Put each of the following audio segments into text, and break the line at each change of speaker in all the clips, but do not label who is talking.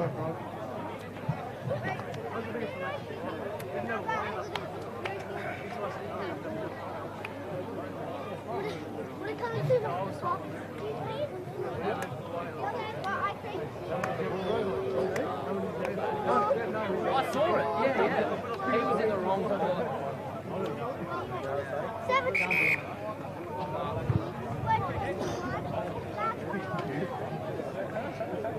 I saw it. Yeah. He was in the wrong spot.
7.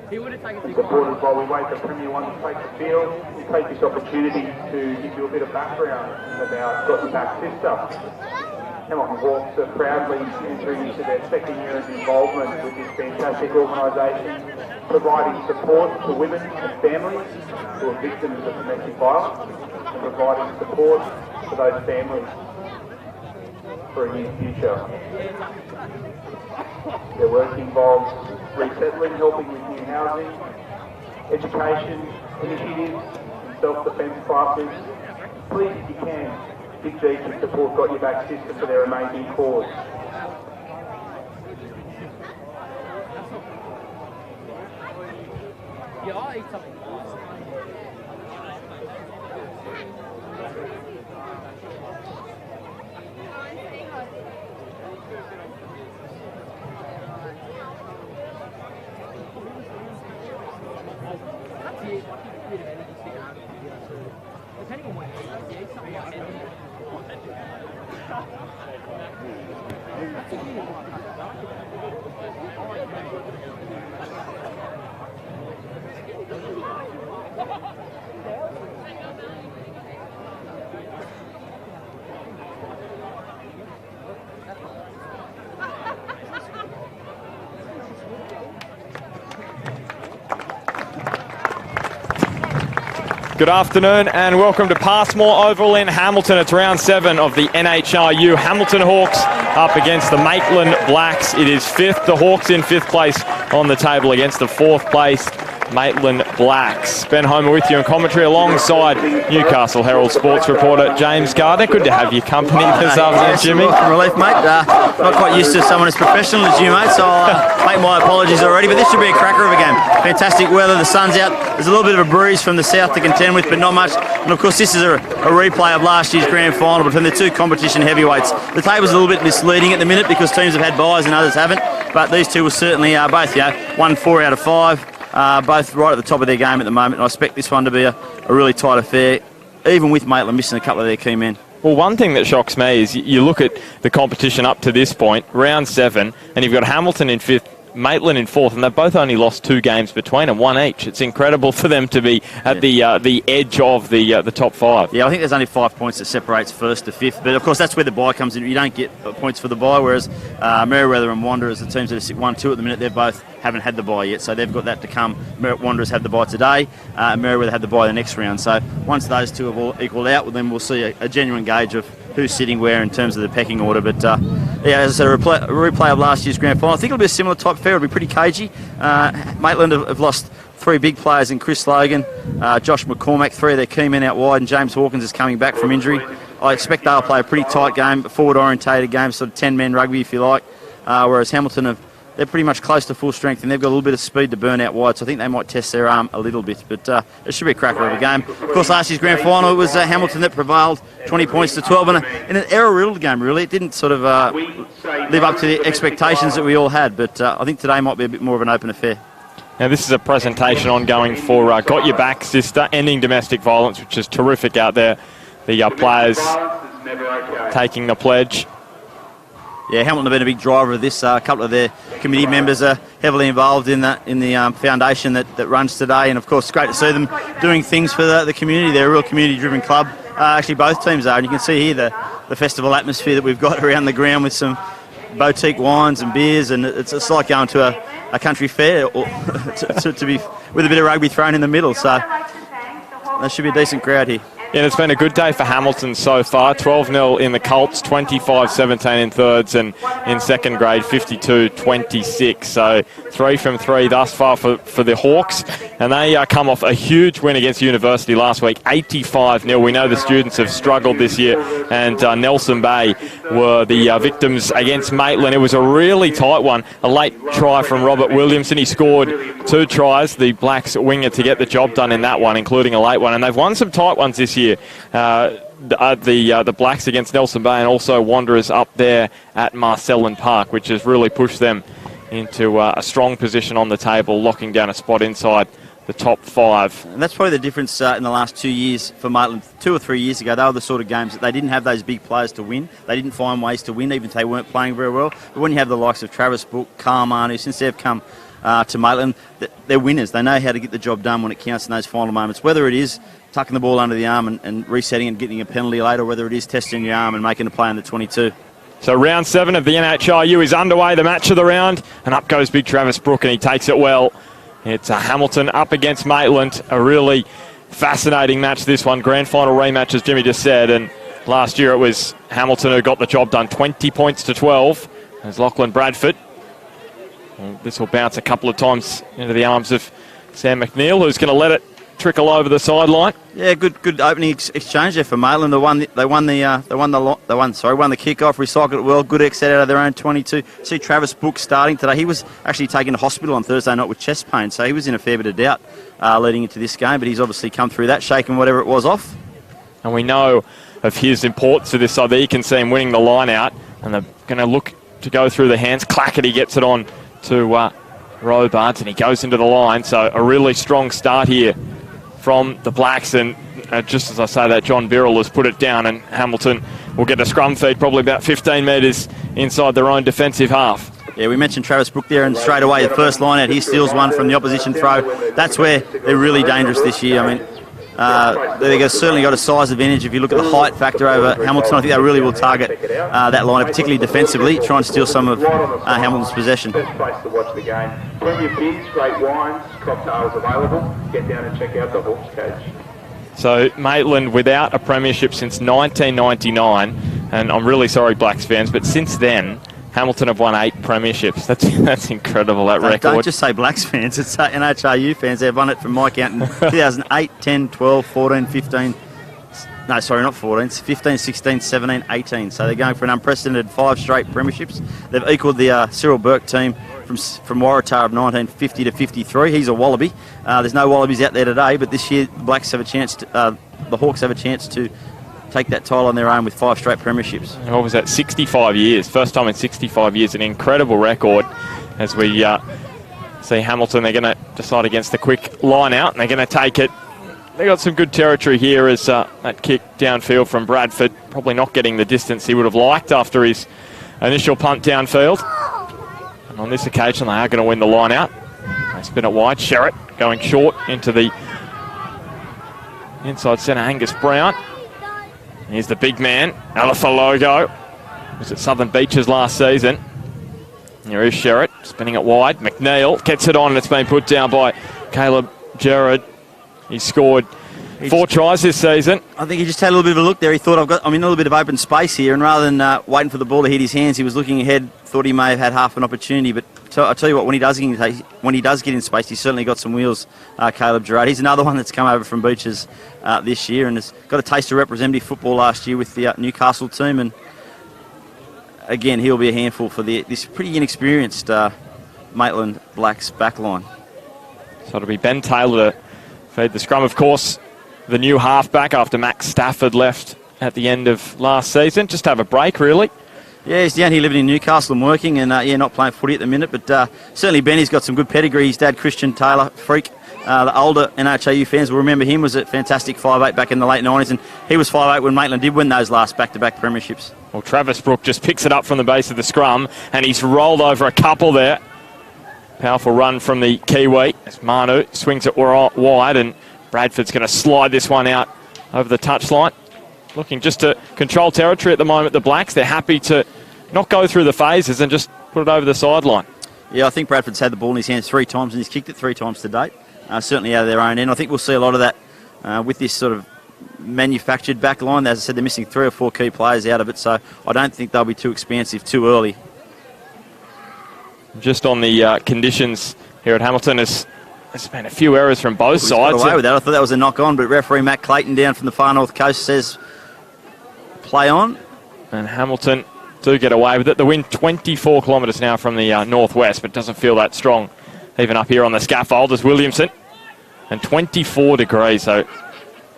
He would have taken
Supporters, while we wait for Premier One to take the field, we take this opportunity to give you a bit of background about Got Your Back Sister. Hamilton Hawks are proudly entering into their second year of involvement with this fantastic organisation, providing support to women and families who are victims of domestic violence and providing support to those families for a new future. Their work involves resettling, helping with new housing, education initiatives, and self-defence classes. Please, if you can, dig deep and support Got Your Back Sister for their amazing cause.
Yeah, I'll eat something. Depending on what you eat, something like
Good afternoon and welcome to Passmore Oval in Hamilton. It's round 7 of the NHRU. Hamilton Hawks up against the Maitland Blacks. It is 5th. The Hawks in 5th place on the table against the 4th place Maitland Blacks. Ben Homer with you in commentary alongside Newcastle Herald sports reporter James Gardner. Good to have your company this afternoon, Jimmy.
Welcome relief, mate. Not quite used to someone as professional as you, mate, so I'll make my apologies already, but this should be a cracker of a game. Fantastic weather, the sun's out. There's a little bit of a breeze from the south to contend with, but not much. And of course, this is a replay of last year's grand final between the two competition heavyweights. The table's a little bit misleading at the minute because teams have had byes and others haven't, but these two will certainly both, won 4 out of 5. Both right at the top of their game at the moment, and I expect this one to be a really tight affair, even with Maitland missing a couple of their key men.
Well, one thing that shocks me is you look at the competition up to this point, round 7, and you've got Hamilton in 5th, Maitland in 4th, and they've both only lost 2 games between them, 1 each. It's incredible for them to be at the edge of the top 5.
Yeah, I think there's only 5 points that separates 1st to 5th, but of course that's where the bye comes in. You don't get points for the bye, whereas Merewether and Wanderers, the teams that are 1-2 at the minute, they both haven't had the bye yet, so they've got that to come. Wanderers had the bye today, Merewether had the bye the next round, so once those two have all equalled out, well, then we'll see a genuine gauge of who's sitting where in terms of the pecking order. But as I said, a replay of last year's grand final. I think it'll be a similar type fair. It'll be pretty cagey. Maitland have lost 3 big players in Chris Logan, Josh McCormack, 3 of their key men out wide, and James Hawkins is coming back from injury. I expect they'll play a pretty tight game, a forward-orientated game, sort of 10-man rugby if you like, whereas Hamilton they're pretty much close to full strength, and they've got a little bit of speed to burn out wide, so I think they might test their arm a little bit. But it should be a cracker of a game. Of course, last year's grand final, it was Hamilton that prevailed, 20 points to 12, in an error-riddled game, really. It didn't sort of live up to the expectations that we all had, but I think today might be a bit more of an open affair.
Now, this is a presentation ongoing for Got Your Back Sister, ending domestic violence, which is terrific out there. The players taking the pledge.
Yeah, Hamilton have been a big driver of this. A couple of their committee members are heavily involved in the foundation that runs today, and of course it's great to see them doing things for the community. They're a real community-driven club. Actually, both teams are, and you can see here the festival atmosphere that we've got around the ground with some boutique wines and beers, and it's like going to a country fair or to be with a bit of rugby thrown in the middle. So there should be a decent crowd here.
Yeah, it's been a good day for Hamilton so far. 12-0 in the Colts, 25-17 in thirds, and in second grade, 52-26. So 3 from 3 thus far for the Hawks. And they come off a huge win against University last week, 85-0. We know the students have struggled this year, and Nelson Bay were the victims against Maitland. It was a really tight one. A late try from Robert Williamson. He scored 2 tries, the Blacks winger, to get the job done in that one, including a late one. And they've won some tight ones this year. The Blacks against Nelson Bay, and also Wanderers up there at Marcellin Park, which has really pushed them into a strong position on the table, locking down a spot inside the top 5.
And that's probably the difference in the last 2 years for Maitland. 2 or 3 years ago, they were the sort of games that they didn't have those big players to win. They didn't find ways to win, even if they weren't playing very well. But when you have the likes of Travis Book, Carl Manu, since they've come to Maitland, they're winners. They know how to get the job done when it counts in those final moments, whether it is tucking the ball under the arm and resetting and getting a penalty late, or whether it is testing your arm and making a play under 22.
So round 7 of the NHRU is underway, the match of the round, and up goes big Travis Brook, and he takes it well. It's Hamilton up against Maitland. A really fascinating match, this one. Grand final rematch, as Jimmy just said. And last year it was Hamilton who got the job done. 20 points to 12. As Lachlan Bradford. And this will bounce a couple of times into the arms of Sam McNeil, who's going to let it trickle over the sideline.
Yeah, good opening exchange there for Maitland. They won the kickoff, recycled it well. Good exit out of their own 22. See Travis Book starting today. He was actually taken to hospital on Thursday night with chest pain, so he was in a fair bit of doubt leading into this game. But he's obviously come through that, shaking whatever it was off. And
we know of his importance to this side. There you can see him winning the line out, and they're going to look to go through the hands. Clackety gets it on to Robards, and he goes into the line. So a really strong start here from the Blacks, and just as I say that, John Birrell has put it down, and Hamilton will get a scrum feed probably about 15 metres inside their own defensive half.
Yeah, we mentioned Travis Brook there, and straight away the first line out, he steals one from the opposition throw. That's where they're really dangerous this year. I mean, they've certainly got a size advantage. If you look at the height factor over Hamilton, I think they really will target that line, particularly defensively, try and steal some of Hamilton's possession.
Best place to watch the game. Plenty of beers, great wines, cocktails available. Get down and check out the Hawks cage.
So Maitland without a premiership since 1999, and I'm really sorry, Blacks fans, but since then Hamilton have won 8 premierships. That's incredible, that record.
Don't just say Blacks fans, it's NHRU fans. They've won it from my count in 2008, 10, 12, 14, 15. No, sorry, not 14. It's 15, 16, 17, 18. So they're going for an unprecedented 5 straight premierships. They've equalled the Cyril Burke team from Waratah of 1950 to 53. He's a Wallaby. There's no Wallabies out there today, but this year the Blacks have a chance to, the Hawks have a chance to take that title on their own with 5 straight premierships.
What was that? 65 years. First time in 65 years. An incredible record. As we see Hamilton, they're going to decide against the quick line out, and they're going to take it. They got some good territory here as that kick downfield from Bradford, probably not getting the distance he would have liked after his initial punt downfield. And on this occasion, they are going to win the line out. They spin it wide. Sherritt going short into the inside centre, Angus Brown. Here's the big man, Alafalogo. Was at Southern Beaches last season. Here is Sherritt, spinning it wide. McNeil gets it on, and it's been put down by Caleb Gerard. He scored 4 tries this season.
I think he just had a little bit of a look there. He thought, I'm in a little bit of open space here, and rather than waiting for the ball to hit his hands, he was looking ahead, thought he may have had half an opportunity. But I'll tell you what, when he does get in space, he's certainly got some wheels, Caleb Gerard. He's another one that's come over from Beaches this year and has got a taste of representative football last year with the Newcastle team. And again, he'll be a handful for this pretty inexperienced Maitland Blacks backline.
So it'll be Ben Taylor to feed the scrum. Of course, the new halfback after Max Stafford left at the end of last season. Just have a break, really.
Yeah, he's down here living in Newcastle and working, and not playing footy at the minute. But certainly Benny's got some good pedigree. His dad, Christian Taylor, freak. The older NHRU fans will remember him, was a fantastic 5'8" back in the late 90s, and he was 5'8" when Maitland did win those last back-to-back premierships.
Well, Travis Brook just picks it up from the base of the scrum, and he's rolled over a couple there. Powerful run from the Kiwi as Manu swings it wide, and Bradford's going to slide this one out over the touchline. Looking just to control territory at the moment, the Blacks. They're happy to not go through the phases and just put it over the sideline.
Yeah, I think Bradford's had the ball in his hands 3 times, and he's kicked it 3 times to date. Certainly out of their own end. I think we'll see a lot of that with this sort of manufactured back line. As I said, they're missing 3 or 4 key players out of it, so I don't think they'll be too expansive too early. Just on the conditions here at Hamilton, there's been a few errors from both sides. Got away with that. I thought that was a knock-on, but referee Matt Clayton down from the far north coast says play on.
And Hamilton do get away with it. The wind 24 kilometres now from the northwest, but doesn't feel that strong even up here on the scaffold as Williamson. And 24 degrees, so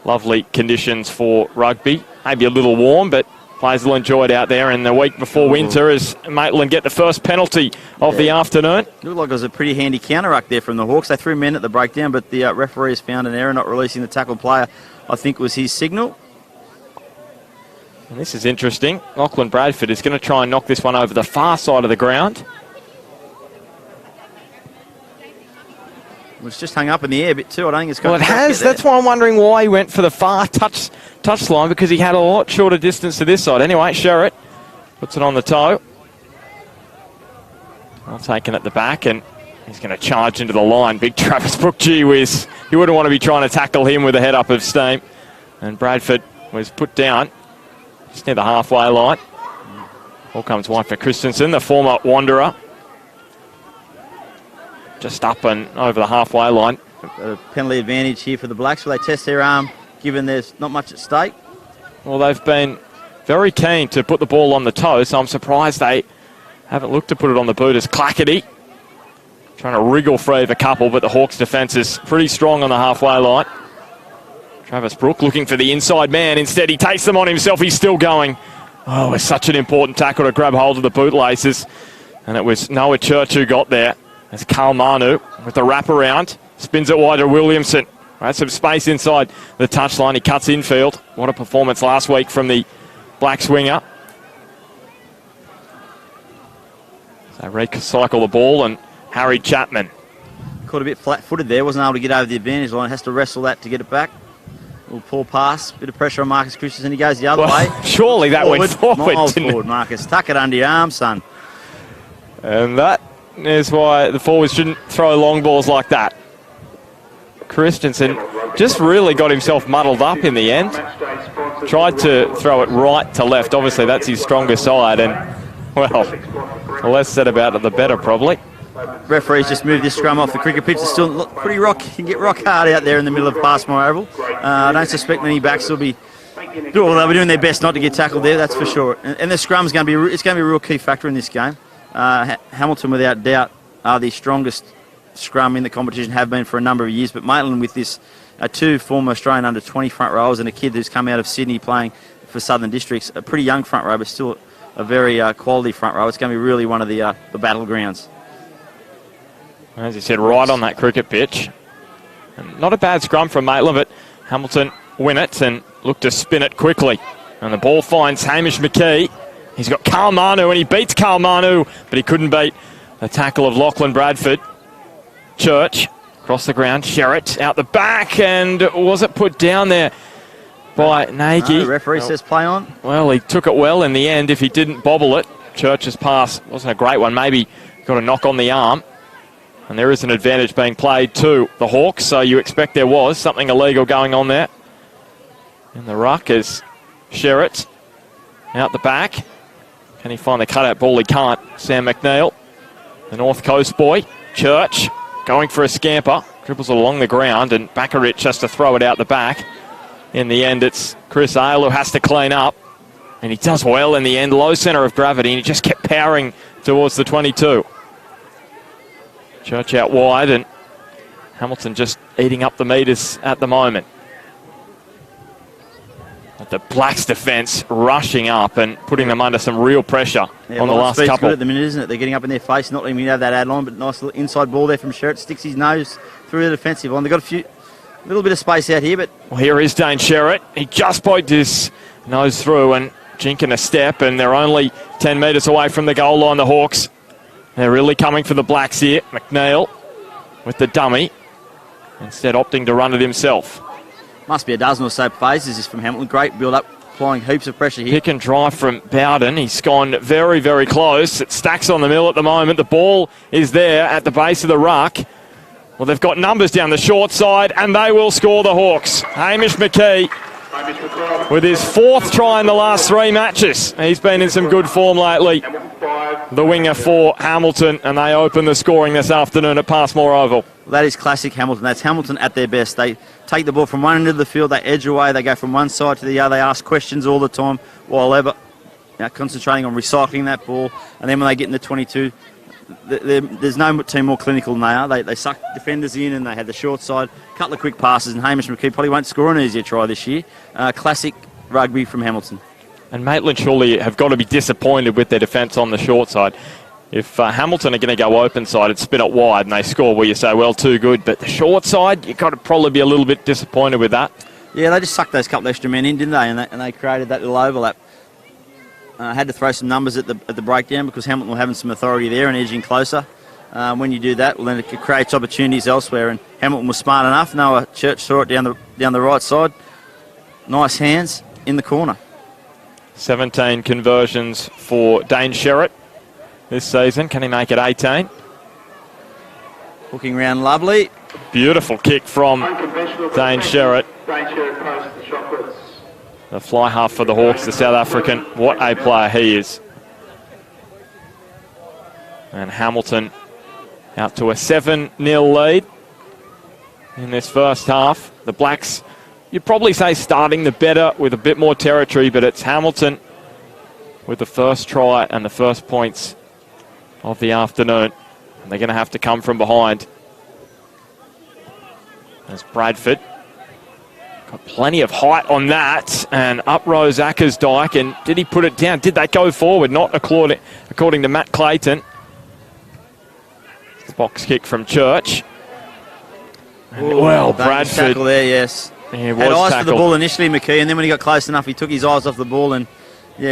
lovely conditions for rugby. Maybe a little warm, but players will enjoy it out there in the week before winter as Maitland get the first penalty of the afternoon.
Looked like it was a pretty handy counter-ruck there from the Hawks. They threw men at the breakdown, but the referee has found an error, not releasing the tackled player. I think was his signal.
And this is interesting. Lachlan Bradford is going to try and knock this one over the far side of the ground.
It's just hung up in the air a bit too. I don't think it's going
to... Well, it has. That's why I'm wondering why he went for the far touch line, because he had a lot shorter distance to this side. Anyway, Sherritt puts it on the toe. Well taken at the back, and he's going to charge into the line. Big Travis Brook, gee whiz. You wouldn't want to be trying to tackle him with a head up of steam. And Bradford was put down just near the halfway line. Ball comes wide for Christensen, the former Wanderer. Just up and over the halfway line.
A penalty advantage here for the Blacks. Will they test their arm, given there's not much at stake?
Well, they've been very keen to put the ball on the toe, so I'm surprised they haven't looked to put it on the boot as Clackety. Trying to wriggle free of a couple, but the Hawks' defence is pretty strong on the halfway line. Travis Brook looking for the inside man. Instead, he takes them on himself. He's still going. Oh, it's such an important tackle to grab hold of the bootlaces. And it was Noah Church who got there. As Karl Manu with the wraparound. Spins it wide to Williamson. Right, some space inside the touchline. He cuts infield. What a performance last week from the black swinger. So recycle the ball, and Harry Chapman.
Caught a bit flat-footed there. Wasn't able to get over the advantage line. Has to wrestle that to get it back. Little poor pass. Bit of pressure on Marcus Christensen. He goes the other way.
Surely that went forward.
Miles forward, Marcus. Tuck it under your arm, son.
And that is why the forwards shouldn't throw long balls like that. Christensen just really got himself muddled up in the end. Tried to throw it right to left. Obviously, that's his stronger side. And, well, the less said about it, the better, probably.
Referees just moved this scrum off the cricket pitch. It's still pretty rock. You can get rock hard out there in the middle of Passmore Oval. I don't suspect many backs will be. Well, they'll be doing their best not to get tackled there. That's for sure. And the scrum's going to be. It's going to be a real key factor in this game. Hamilton, without doubt, are the strongest scrum in the competition. Have been for a number of years. But Maitland, with this two former Australian under-20 front rowers and a kid who's come out of Sydney playing for Southern Districts, a pretty young front row, but still a very quality front row. It's going to be really one of the battlegrounds.
As you said, right on that cricket pitch. And not a bad scrum from Maitland, but Hamilton win it and look to spin it quickly. And the ball finds Hamish McKee. He's got Karl Manu, and he beats Karl Manu, but he couldn't beat the tackle of Lachlan Bradford. Church, across the ground, Sherritt out the back, and was it put down there by Nagy?
No, the referee says play on.
Well, he took it well in the end if he didn't bobble it. Church's pass wasn't a great one. Maybe got a knock on the arm. And there is an advantage being played to the Hawks, so you expect there was something illegal going on there. And the ruck is Sherritt out the back. Can he find the cutout ball? He can't. Sam McNeil, the North Coast boy. Church going for a scamper. Dribbles along the ground, and Bakarich has to throw it out the back. In the end, it's Chris Ale who has to clean up. And he does well in the end. Low centre of gravity, and he just kept powering towards the 22. Church out wide, and Hamilton just eating up the metres at the moment. But the Blacks' defence rushing up and putting them under some real pressure on the last couple.
Good at the minute, isn't it? They're getting up in their face, not letting me have that ad line, but nice little inside ball there from Sherritt. Sticks his nose through the defensive line. They've got a little bit of space out here, but...
Well, here is Dane Sherritt. He just poked his nose through and jinking a step, and they're only 10 metres away from the goal line, the Hawks. They're really coming for the Blacks here. McNeil with the dummy, instead opting to run it himself.
Must be a dozen or so phases this from Hamilton. Great build-up, applying heaps of pressure here.
Pick and drive from Bowden. He's gone very, very close. It stacks on the mill at the moment. The ball is there at the base of the ruck. Well, they've got numbers down the short side, and they will score, the Hawks. Hamish McKee with his fourth try in the last 3 matches. He's been in some good form lately. The winger for Hamilton, and they open the scoring this afternoon at Passmore Oval.
Well, that is classic Hamilton. That's Hamilton at their best. They take the ball from one end of the field, they edge away, they go from one side to the other, they ask questions all the time while concentrating on recycling that ball, and then when they get in the 22, there's no team more clinical than they are. They suck defenders in, and they had the short side, a couple of quick passes, and Hamish McKee probably won't score an easier try this year. Classic rugby from Hamilton.
And Maitland surely have got to be disappointed with their defence on the short side. If Hamilton are going to go open side and spin it wide and they score, well, you say, well, too good. But the short side, you've got to probably be a little bit disappointed with that.
Yeah, they just sucked those couple extra men in, didn't they? And they created that little overlap. Had to throw some numbers at the breakdown because Hamilton were having some authority there and edging closer. When you do that, well, then it creates opportunities elsewhere. And Hamilton was smart enough. Noah Church saw it down the right side. Nice hands in the corner.
17 conversions for Dane Sherritt this season. Can he make it 18?
Hooking round lovely.
Beautiful kick from Dane Sherritt.
Dane Sherritt posts the chocolates.
The fly half for the Hawks, the South African. What a player he is. And Hamilton out to a 7-0 lead in this first half. The Blacks, you'd probably say starting the better with a bit more territory, but it's Hamilton with the first try and the first points of the afternoon. And they're going to have to come from behind. There's Bradford. Got plenty of height on that, and up rose Ackersdyke, and did he put it down? Did that go forward? Not according to Matt Clayton. Box kick from Church.
Ooh,
well, Bradford.
Tackle there, yes.
He was
had eyes
tackled
for the ball initially, McKee, and then when he got close enough, he took his eyes off the ball and,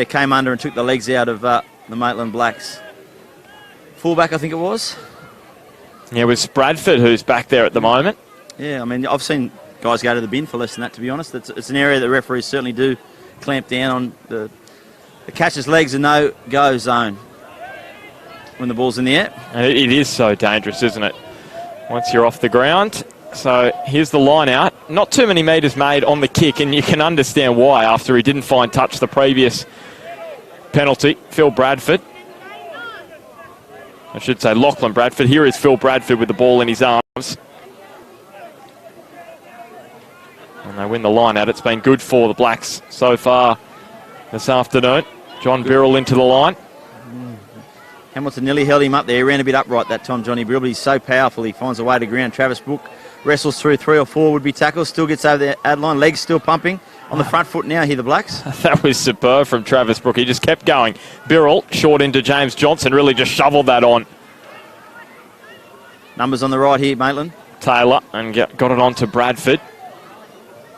came under and took the legs out of the Maitland Blacks. Fullback, I think it was.
Yeah, it was Bradford who's back there at the moment.
Yeah, I mean, I've seen guys go to the bin for less than that, to be honest. It's an area that referees certainly do clamp down on. The catcher's legs are no-go zone when the ball's in the air.
And it is so dangerous, isn't it? Once you're off the ground. So here's the line out. Not too many metres made on the kick, and you can understand why after he didn't find touch the previous penalty. Phil Bradford. I should say Lachlan Bradford. Here is Phil Bradford with the ball in his arms. And they win the line out. It's been good for the Blacks so far this afternoon. John Birrell into the line.
Hamilton nearly held him up there. He ran a bit upright that time, Johnny Birrell, but he's so powerful. He finds a way to ground. Travis Brook wrestles through 3 or 4 would-be tackles, still gets over the ad line, legs still pumping. On the front foot now here, the Blacks.
That was superb from Travis Brook. He just kept going. Birrell short into James Johnson, really just shoveled that on.
Numbers on the right here, Maitland.
Taylor, and got it on to Bradford.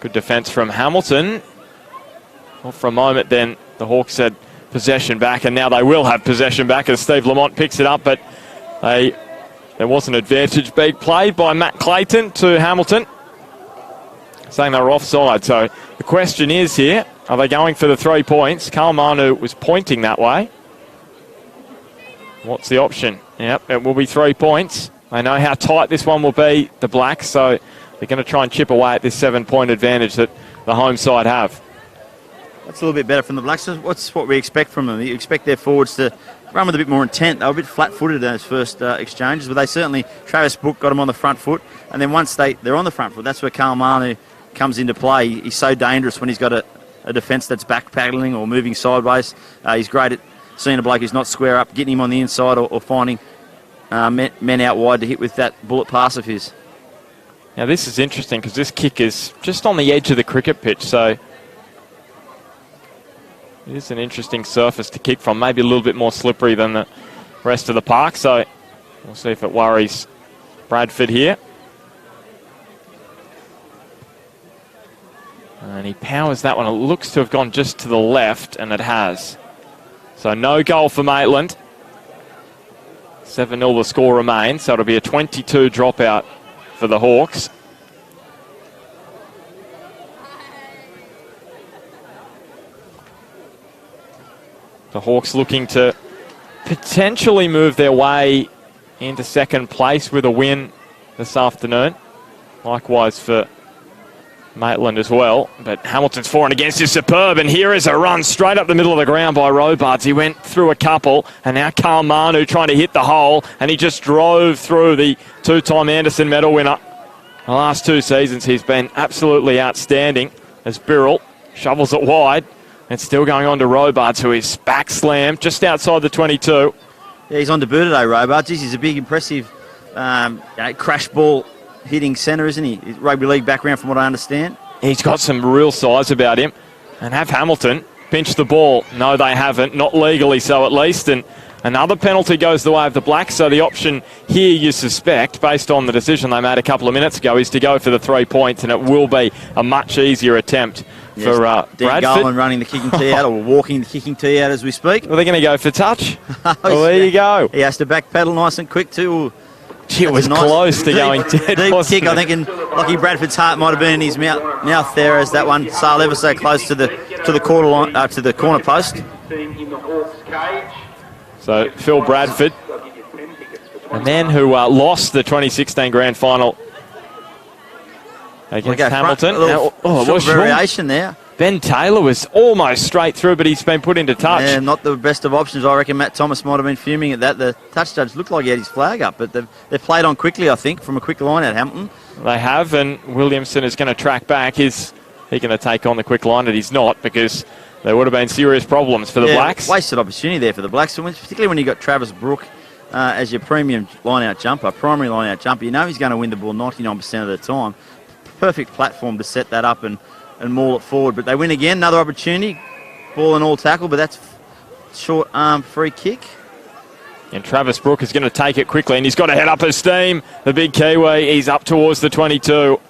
Good defence from Hamilton. Well, for a moment then, the Hawks had possession back, and now they will have possession back as Steve Lamont picks it up, but there was an advantage being played by Matt Clayton to Hamilton, saying they were offside. So the question is here, are they going for the 3 points? Karl Manu was pointing that way. What's the option? Yep, it will be 3 points. They know how tight this one will be, the Blacks, so they're going to try and chip away at this 7-point advantage that the home side have.
That's a little bit better from the Blacks. What's what we expect from them? You expect their forwards to run with a bit more intent. They were a bit flat-footed in those first exchanges, but they certainly, Travis Brook got them on the front foot, and then once they're on the front foot, that's where Karl Manu comes into play. He's so dangerous when he's got a defence that's backpedaling or moving sideways. He's great at seeing a bloke who's not square up, getting him on the inside or finding men out wide to hit with that bullet pass of his.
Now this is interesting because this kick is just on the edge of the cricket pitch, so it is an interesting surface to kick from, maybe a little bit more slippery than the rest of the park, so we'll see if it worries Bradford here. And he powers that one. It looks to have gone just to the left, and it has. So no goal for Maitland. 7-0 the score remains, so it'll be a 22 dropout for the Hawks. The Hawks looking to potentially move their way into second place with a win this afternoon. Likewise for Maitland as well. But Hamilton's for and against is superb, and here is a run straight up the middle of the ground by Robards. He went through a couple, and now Karl Manu trying to hit the hole, and he just drove through the 2-time Anderson medal winner. The last 2 seasons he's been absolutely outstanding as Birrell shovels it wide. It's still going on to Robards, who is back slammed just outside the 22.
Yeah, he's on debut today, Robards. He's a big, impressive crash ball hitting centre, isn't he? He's rugby league background, from what I understand.
He's got some real size about him. And have Hamilton pinch the ball? No, they haven't. Not legally so, at least. And another penalty goes the way of the Blacks. So the option here, you suspect, based on the decision they made a couple of minutes ago, is to go for the 3 points. And it will be a much easier attempt for Bradford.
Garland running the kicking tee out, or walking the kicking tee out as we speak.
Well, they're going to go for touch. Well, there you go.
He has to backpedal nice and quick too.
Gee, it was close to going dead,
deep
wasn't
kick,
it?
I think, and Lockie Bradford's heart might have been in his mouth there as that one sailed ever so close to the corner line, to the corner post.
So Phil Bradford, a man who lost the 2016 grand final against Hamilton.
It was variation there.
Ben Taylor was almost straight through, but he's been put into touch.
Yeah, not the best of options. I reckon Matt Thomas might have been fuming at that. The touch judge looked like he had his flag up, but they've played on quickly, I think, from a quick line at Hamilton.
They have, and Williamson is going to track back. Is he going to take on the quick line? And he's not, because there would have been serious problems for the Blacks.
Wasted opportunity there for the Blacks, particularly when you've got Travis Brooke as your premium line-out jumper, primary line-out jumper. You know he's going to win the ball 99% of the time. Perfect platform to set that up and maul it forward. But they win again, another opportunity. Ball and all tackle, but that's short arm free kick.
And Travis Brooke is going to take it quickly, and he's got to head up his steam. The big Kiwi, he's up towards the 22.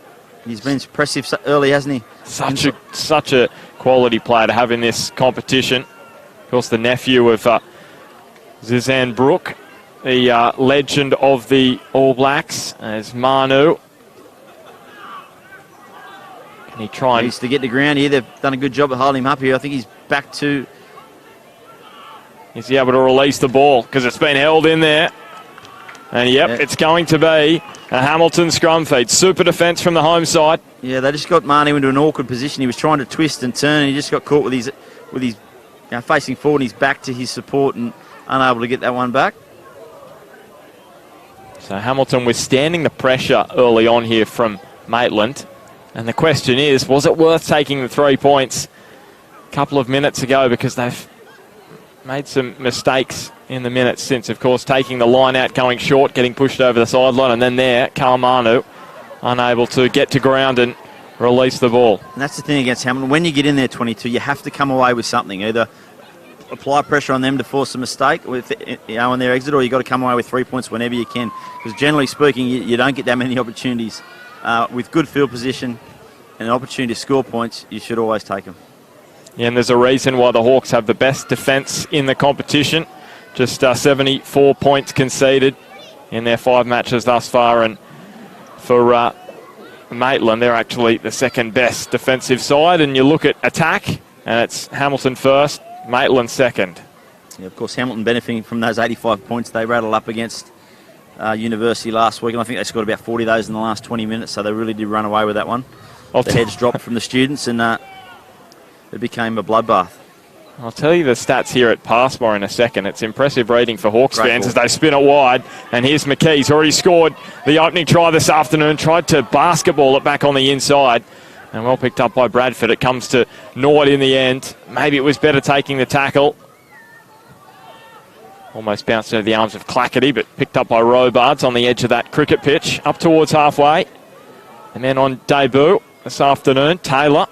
He's been impressive early, hasn't he?
Such a quality player to have in this competition. Of course, the nephew of Zizan Brooke, the legend of the All Blacks, as Manu. He
needs to get to ground here. They've done a good job of holding him up here. I think he's back to...
Is he able to release the ball? Because it's been held in there. And it's going to be a Hamilton scrum feed. Super defence from the home side.
Yeah, they just got Manu into an awkward position. He was trying to twist and turn, and he just got caught with his facing forward, and he's back to his support and unable to get that one back.
So Hamilton withstanding the pressure early on here from Maitland. And the question is, was it worth taking the 3 points a couple of minutes ago? Because they've made some mistakes in the minutes since, of course, taking the line out, going short, getting pushed over the sideline, and then there, Karl Manu unable to get to ground and release the ball.
And that's the thing against Hamilton. When you get in there 22, you have to come away with something. Either apply pressure on them to force a mistake on their exit, or you've got to come away with 3 points whenever you can. Because generally speaking, you don't get that many opportunities. With good field position and an opportunity to score points, you should always take them.
Yeah, and there's a reason why the Hawks have the best defence in the competition. Just 74 points conceded in their 5 matches thus far. And for Maitland, they're actually the second best defensive side. And you look at attack, and it's Hamilton first, Maitland second.
Yeah, of course, Hamilton benefiting from those 85 points they rattled up against University last week, and I think they scored about 40 of those in the last 20 minutes, so they really did run away with that one. The heads dropped from the students, and it became a bloodbath.
I'll tell you the stats here at Passmore in a second. It's impressive reading for Hawks fans as they spin it wide. And here's McKee. He's already scored the opening try this afternoon, tried to basketball it back on the inside. And well picked up by Bradford. It comes to naught in the end. Maybe it was better taking the tackle. Almost bounced out of the arms of Clackety, but picked up by Robards on the edge of that cricket pitch, up towards halfway. And then on debut this afternoon, Taylor.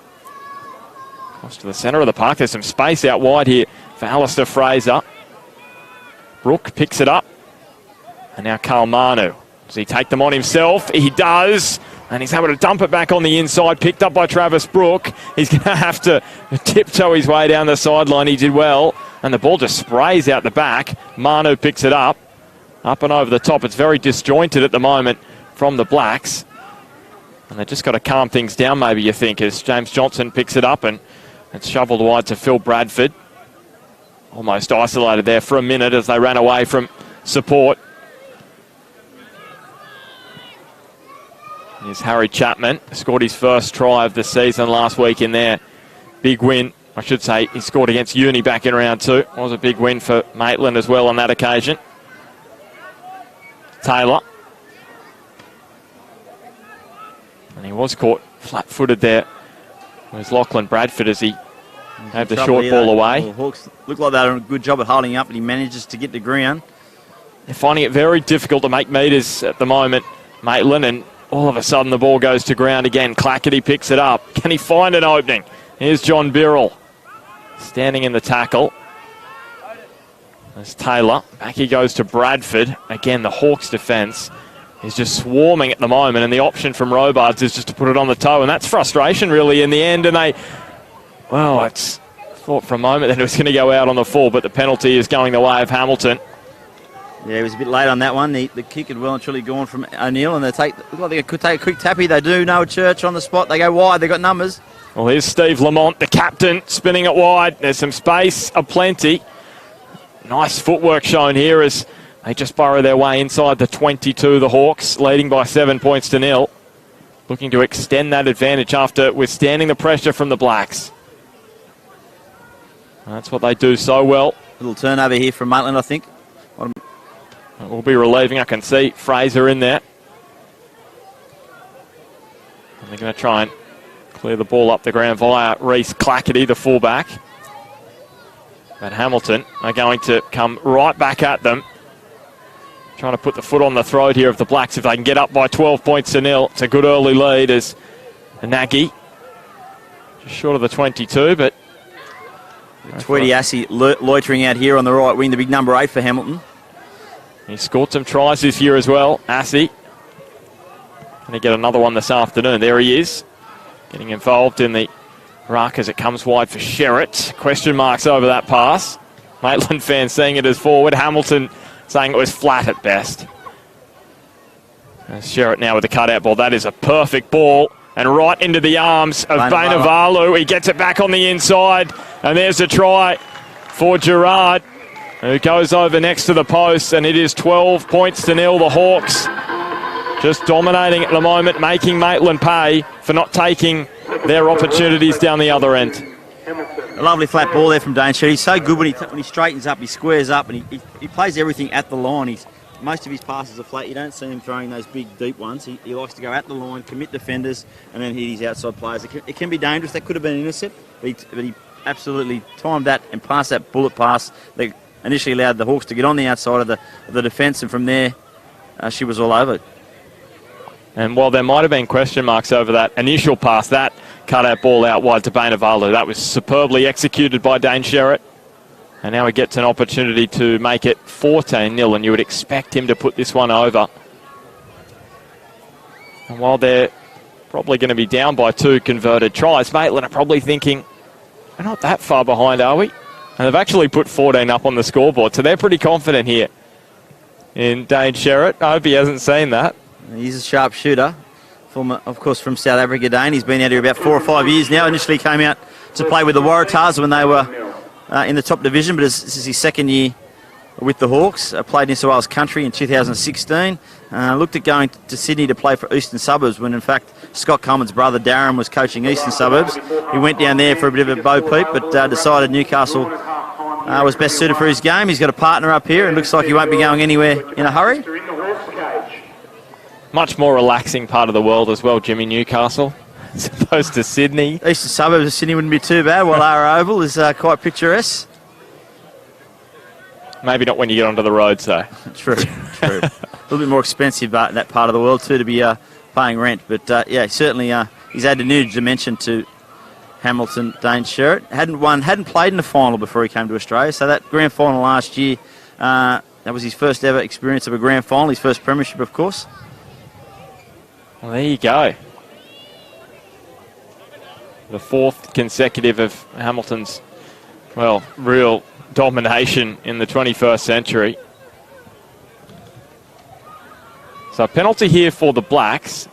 Close to the centre of the park. There's some space out wide here for Alistair Fraser. Brooke picks it up. And now Karl Manu. Does he take them on himself? He does. And he's able to dump it back on the inside, picked up by Travis Brooke. He's going to have to tiptoe his way down the sideline. He did well. And the ball just sprays out the back. Manu picks it up and over the top. It's very disjointed at the moment from the Blacks. And they've just got to calm things down, maybe, you think, as James Johnson picks it up and it's shoveled wide to Phil Bradford. Almost isolated there for a minute as they ran away from support. Here's Harry Chapman. Scored his first try of the season last week in their big win. I should say he scored against Uni back in round 2. It was a big win for Maitland as well on that occasion. Taylor. And he was caught flat-footed there. It was Lachlan Bradford as he Have the short ball away.
The Hawks look like they're doing a good job at holding up, and he manages to get to ground.
They're finding it very difficult to make meters at the moment, Maitland, and all of a sudden the ball goes to ground again. Clackety picks it up. Can he find an opening? Here's John Birrell standing in the tackle. There's Taylor. Back he goes to Bradford. Again, the Hawks' defence is just swarming at the moment, and the option from Robards is just to put it on the toe, and that's frustration really in the end. And I thought for a moment that it was going to go out on the full, but the penalty is going the way of Hamilton.
Yeah, he was a bit late on that one. The kick had well and truly gone from O'Neill, and look like they could take a quick tappy. They do. Noah Church on the spot. They go wide. They've got numbers.
Well, here's Steve Lamont, the captain, spinning it wide. There's some space aplenty. Nice footwork shown here as they just burrow their way inside the 22. The Hawks leading by 7 points to 0. Looking to extend that advantage after withstanding the pressure from the Blacks. That's what they do so well.
Little turnover here from Maitland, I think.
We'll be relieving. I can see Fraser in there. And they're going to try and clear the ball up the ground via Reece Clackety, the fullback. But Hamilton are going to come right back at them. Trying to put the foot on the throat here of the Blacks if they can get up by 12 points to 0. It's a good early lead as Nagy just short of the 22, but
Tweedy Assey loitering out here on the right wing, the big number 8 for Hamilton.
He scored some tries this year as well, Assey. Going to get another one this afternoon. There he is, getting involved in the ruck as it comes wide for Sherritt. Question marks over that pass. Maitland fans seeing it as forward. Hamilton saying it was flat at best. Sherritt now with the cutout ball. That is a perfect ball. And right into the arms of Bainavalu. He gets it back on the inside. And there's a try for Gerard, who goes over next to the post. And it is 12 points to 0. The Hawks just dominating at the moment, making Maitland pay for not taking their opportunities down the other end.
A lovely flat ball there from Dane Sherritt. He's so good when he straightens up, he squares up, and he plays everything at the line. Most of his passes are flat. You don't see him throwing those big, deep ones. He likes to go at the line, commit defenders, and then hit his outside players. It can be dangerous. That could have been an intercept, but he absolutely timed that and passed that bullet pass that initially allowed the Hawks to get on the outside of the defence, and from there, she was all over.
And while there might have been question marks over that initial pass, that cut-out ball out wide to Bainavalu, that was superbly executed by Dane Sherritt. And now he gets an opportunity to make it 14-0, and you would expect him to put this one over. And while they're probably going to be down by 2 converted tries, Maitland are probably thinking, we're not that far behind, are we? And they've actually put 14 up on the scoreboard, so they're pretty confident here in Dane Sherritt. I hope he hasn't seen that.
He's a sharp shooter, of course, from South Africa, Dane. He's been out here about 4 or 5 years now. Initially came out to play with the Waratahs when they were in the top division, but this is his second year with the Hawks. Played in New South Wales Country in 2016. Looked at going to Sydney to play for Eastern Suburbs when, in fact, Scott Coleman's brother Darren was coaching Eastern Suburbs. He went down there for a bit of a bo peep, but decided Newcastle was best suited for his game. He's got a partner up here and looks like he won't be going anywhere in a hurry.
Much more relaxing part of the world as well, Jimmy, Newcastle, as opposed to Sydney.
Eastern Suburbs of Sydney wouldn't be too bad, while our Oval is quite picturesque.
Maybe not when you get onto the roads, though.
True. A little bit more expensive that part of the world, too, to be paying rent. But, yeah, certainly he's added a new dimension to Hamilton, Dane Sherritt. Hadn't played in the final before he came to Australia, so that grand final last year, that was his first ever experience of a grand final, his first premiership, of course.
Well, there you go. The 4th consecutive of Hamilton's, well, real domination in the 21st century. So a penalty here for the Blacks.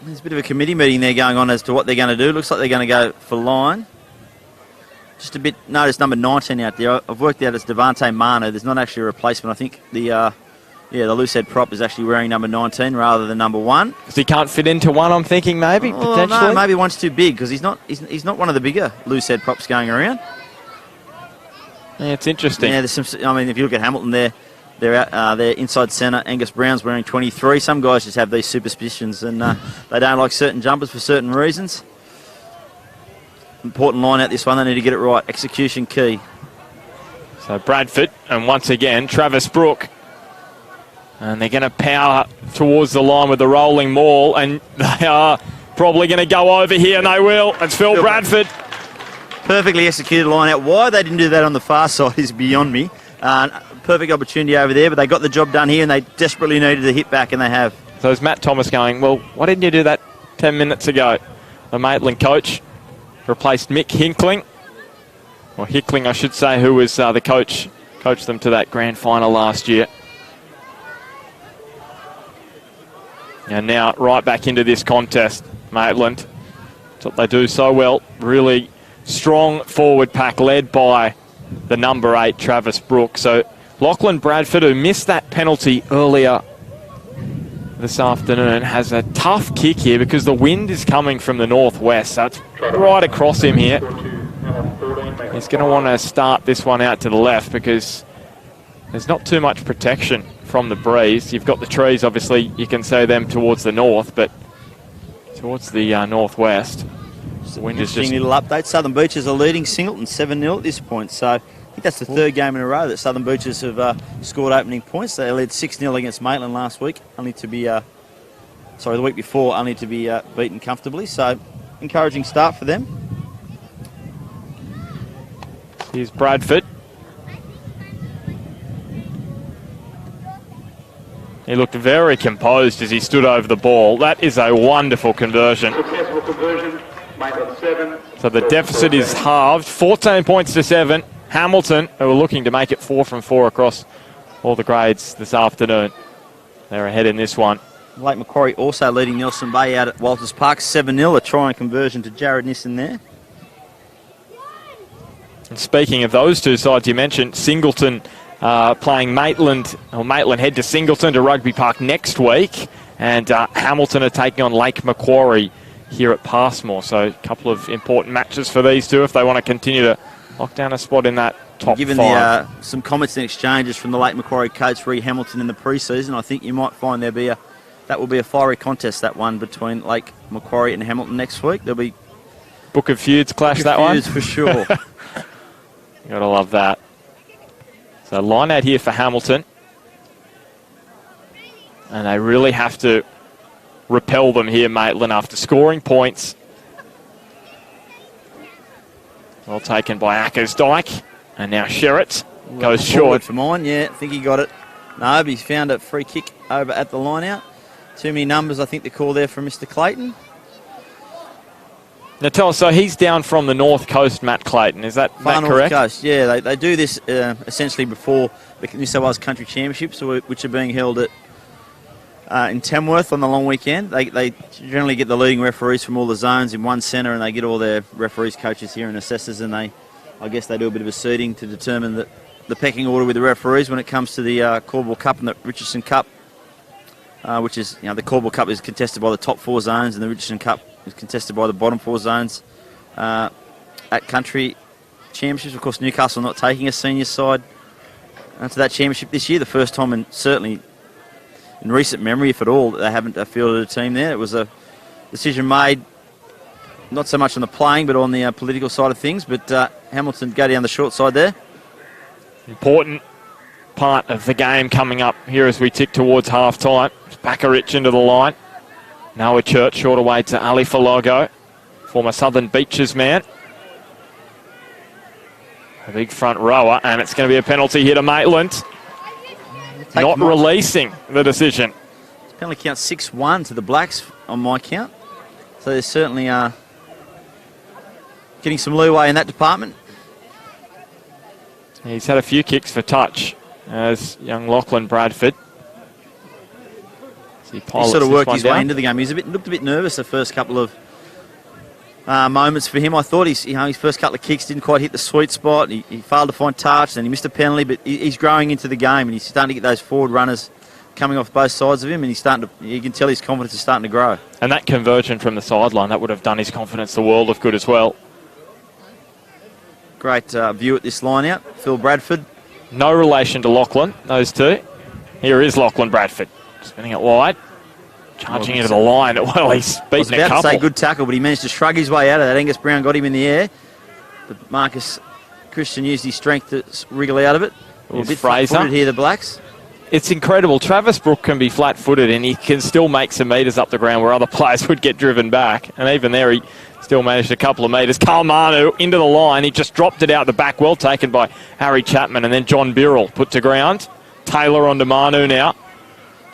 There's a bit of a committee meeting there going on as to what they're going to do. Looks like they're going to go for line. Just a bit, notice number 19 out there. I've worked out it's Devante Manu. There's not actually a replacement. I think the loosehead prop is actually wearing number 19 rather than number 1.
Because he can't fit into 1, I'm thinking, maybe, potentially?
No, maybe 1's too big, because he's not one of the bigger loosehead props going around.
Yeah, it's interesting.
Yeah, there's some. I mean, if you look at Hamilton there, they're inside centre. Angus Brown's wearing 23. Some guys just have these superstitions, and they don't like certain jumpers for certain reasons. important line out this one. They need to get it right. Execution key.
So Bradford, and once again, Travis Brook. And they're going to power towards the line with the rolling maul, and they are probably going to go over here, and they will. It's Phil Bradford.
Perfectly executed line out. Why they didn't do that on the far side is beyond me. Perfect opportunity over there, but they got the job done here, and they desperately needed a hit back, and they have.
So is Matt Thomas going, well, why didn't you do that 10 minutes ago? The Maitland coach replaced Mick Hickling, or Hickling, I should say, who was the coached them to that grand final last year. And now right back into this contest, Maitland. That's what they do so well. Really strong forward pack led by the number 8, Travis Brook. So Lachlan Bradford, who missed that penalty earlier this afternoon, has a tough kick here because the wind is coming from the northwest. So it's right across him here. He's going to want to start this one out to the left because there's not too much protection from the breeze. You've got the trees, obviously, you can see them towards the north, but towards the northwest, the wind is just...
Little update. Southern Beaches are leading Singleton 7-0 at this point, so I think that's the third game in a row that Southern Beaches have scored opening points. They led 6-0 against Maitland last week, only to be... the week before, only to be beaten comfortably, so encouraging start for them.
Here's Bradford. He looked very composed as he stood over the ball. That is a wonderful conversion.
Successful conversion, Maitland 7.
So the deficit is halved, 14 points to 7. Hamilton, who are looking to make it 4 from 4 across all the grades this afternoon. They're ahead in this one.
Lake Macquarie also leading Nelson Bay out at Walters Park 7-0. A try and conversion to Jared Nissen there.
And speaking of those two sides, you mentioned Singleton playing Maitland, or Maitland head to Singleton to Rugby Park next week, and Hamilton are taking on Lake Macquarie here at Passmore. So a couple of important matches for these two if they want to continue to lock down a spot in that top
Given
5.
Some comments and exchanges from the Lake Macquarie coach Ree Hamilton in the pre-season, I think you might find that will be a fiery contest, that one between Lake Macquarie and Hamilton next week. There'll be
Book of Feuds clash, that one.
for sure.
Gotta love that. So line out here for Hamilton. And they really have to repel them here, Maitland, after scoring points. Well taken by Ackersdyke. And now Sherritt goes short.
For mine, yeah, I think he got it. No, he's found a free kick over at the line out. Too many numbers, I think, the call there from Mr. Clayton.
Now tell us, so he's down from the North Coast, Matt Clayton, is that correct?
North Coast, yeah. They do this essentially before the New South Wales Country Championships, which are being held in Tamworth on the long weekend. They generally get the leading referees from all the zones in one centre, and they get all their referees, coaches here and assessors, and I guess they do a bit of a seeding to determine the pecking order with the referees when it comes to the Corbell Cup and the Richardson Cup, which is, the Corbell Cup is contested by the top 4 zones, and the Richardson Cup is contested by the bottom 4 zones at country championships. Of course, Newcastle not taking a senior side to that championship this year. The first time, and certainly in recent memory, if at all, that they haven't fielded a team there. It was a decision made not so much on the playing, but on the political side of things. But Hamilton go down the short side there.
Important part of the game coming up here as we tick towards half-time. Bakarich into the line. Noah Church short away to Ali Falogo, former Southern Beaches man. A big front rower, and it's going to be a penalty here to Maitland. Not releasing the decision.
Penalty count 6-1 to the Blacks on my count. So they certainly are getting some leeway in that department.
He's had a few kicks for touch as young Lachlan Bradford.
He sort of worked his way into the game. He looked a bit nervous the first couple of moments for him. I thought his first couple of kicks didn't quite hit the sweet spot. He failed to find touch, and he missed a penalty, but he's growing into the game, and he's starting to get those forward runners coming off both sides of him, and you can tell his confidence is starting to grow.
And that conversion from the sideline, that would have done his confidence the world of good as well.
Great view at this line out. Phil Bradford.
No relation to Lachlan, those two. Here is Lachlan Bradford. Spinning it wide. Charging into the line. Well, he's
I was
beaten a
about to
couple.
say good tackle, but he managed to shrug his way out of that. Angus Brown got him in the air. But Marcus Christian used his strength to wriggle out of it. A
Here's
bit
Fraser.
flat-footed here, the Blacks.
It's incredible. Travis Brook can be flat-footed and he can still make some metres up the ground where other players would get driven back. And even there, he still managed a couple of metres. Carl Manu into the line. He just dropped it out the back. Well taken by Harry Chapman. And then John Birrell put to ground. Taylor onto Manu now.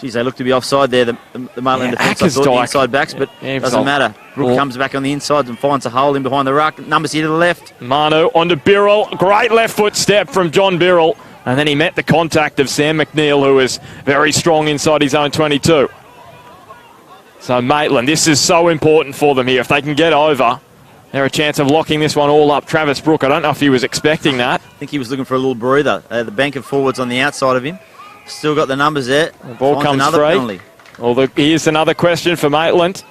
Geez, they look to be offside there, the Maitland defence. I thought the inside backs, but it doesn't matter. Brook comes back on the inside and finds a hole in behind the ruck. Numbers here to the left.
Manu onto Birrell. Great left foot step from John Birrell. And then he met the contact of Sam McNeil, who is very strong inside his own 22. So Maitland, this is so important for them here. If they can get over, they're a chance of locking this one all up. Travis Brook, I don't know if he was expecting that.
I think he was looking for a little breather. The bank of forwards on the outside of him. Still got the numbers there.
The ball
Finds
comes
another
free.
penalty.
Although here's another question for Maitland.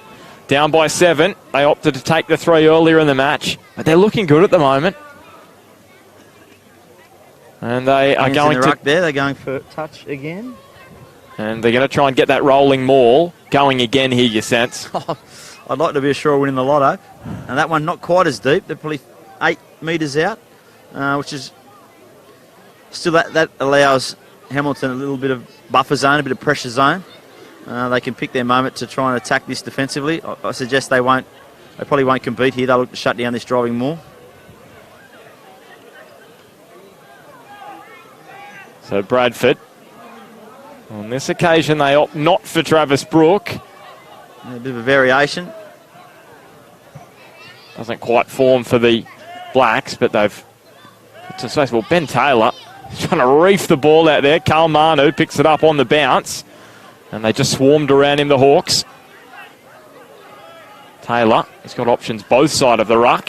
Down by 7. They opted to take the 3 earlier in the match. But they're looking good at the moment. And they are
Hands
going
in the
to...
ruck there. They're going for touch again.
And they're going to try and get that rolling maul going again here, you sense.
I'd like to be sure winning the lotto. And that one not quite as deep. They're probably 8 metres out, which is still that allows Hamilton a little bit of buffer zone, a bit of pressure zone. They can pick their moment to try and attack this defensively. I suggest they won't. They probably won't compete here. They'll look to shut down this driving maul.
So Bradford, on this occasion, they opt not for Travis Brook.
A bit of a variation.
Doesn't quite form for the Blacks, but they've put to space. Well, Ben Taylor trying to reef the ball out there. Carl Manu picks it up on the bounce, and they just swarmed around him, the Hawks. Taylor, he's got options both side of the ruck,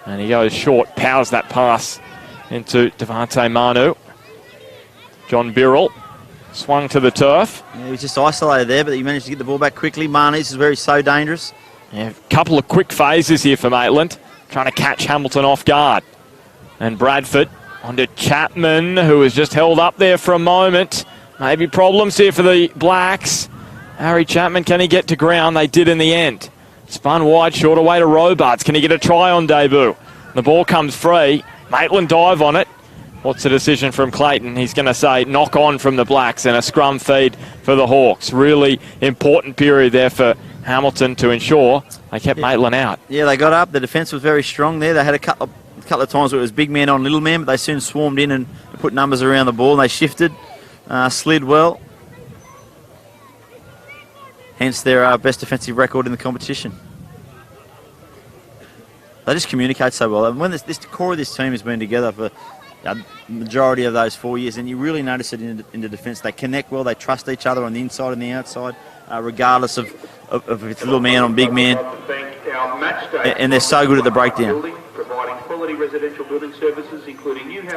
and he goes short, powers that pass into Devante Manu. John Birrell swung to the turf.
Yeah, he was just isolated there, but he managed to get the ball back quickly. Marnies is so dangerous.
Yeah, a couple of quick phases here for Maitland, trying to catch Hamilton off guard. And Bradford onto Chapman, who was just held up there for a moment. Maybe problems here for the Blacks. Harry Chapman, can he get to ground? They did in the end. Spun wide, short away to Robarts. Can he get a try on debut? The ball comes free. Maitland dive on it. What's the decision from Clayton? He's going to say knock on from the Blacks and a scrum feed for the Hawks. Really important period there for Hamilton to ensure they kept Maitland out.
Yeah, they got up. The defence was very strong there. They had a couple of times where it was big man on little man, but they soon swarmed in and put numbers around the ball. And they shifted, slid well. Hence their best defensive record in the competition. They just communicate so well. And when the core of this team has been together for the majority of those 4 years, and you really notice it in the defence. They connect well, they trust each other on the inside and the outside, regardless of if it's little man on big man. And they're so good at the breakdown.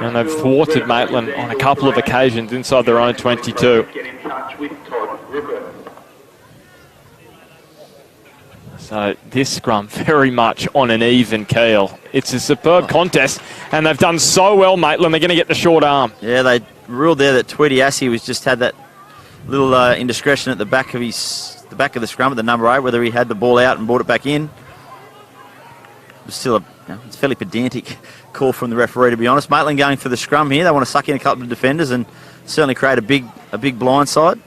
And they've thwarted Maitland on a couple of occasions inside their own 22. So this scrum very much on an even keel. It's a superb contest, and they've done so well, Maitland. They're going to get the short arm.
Yeah, they ruled there that Tweedy Assey was just had that little indiscretion at the back of the scrum at the number 8, whether he had the ball out and brought it back in. It was still it's a fairly pedantic call from the referee, to be honest. Maitland going for the scrum here. They want to suck in a couple of defenders and certainly create a big blindside.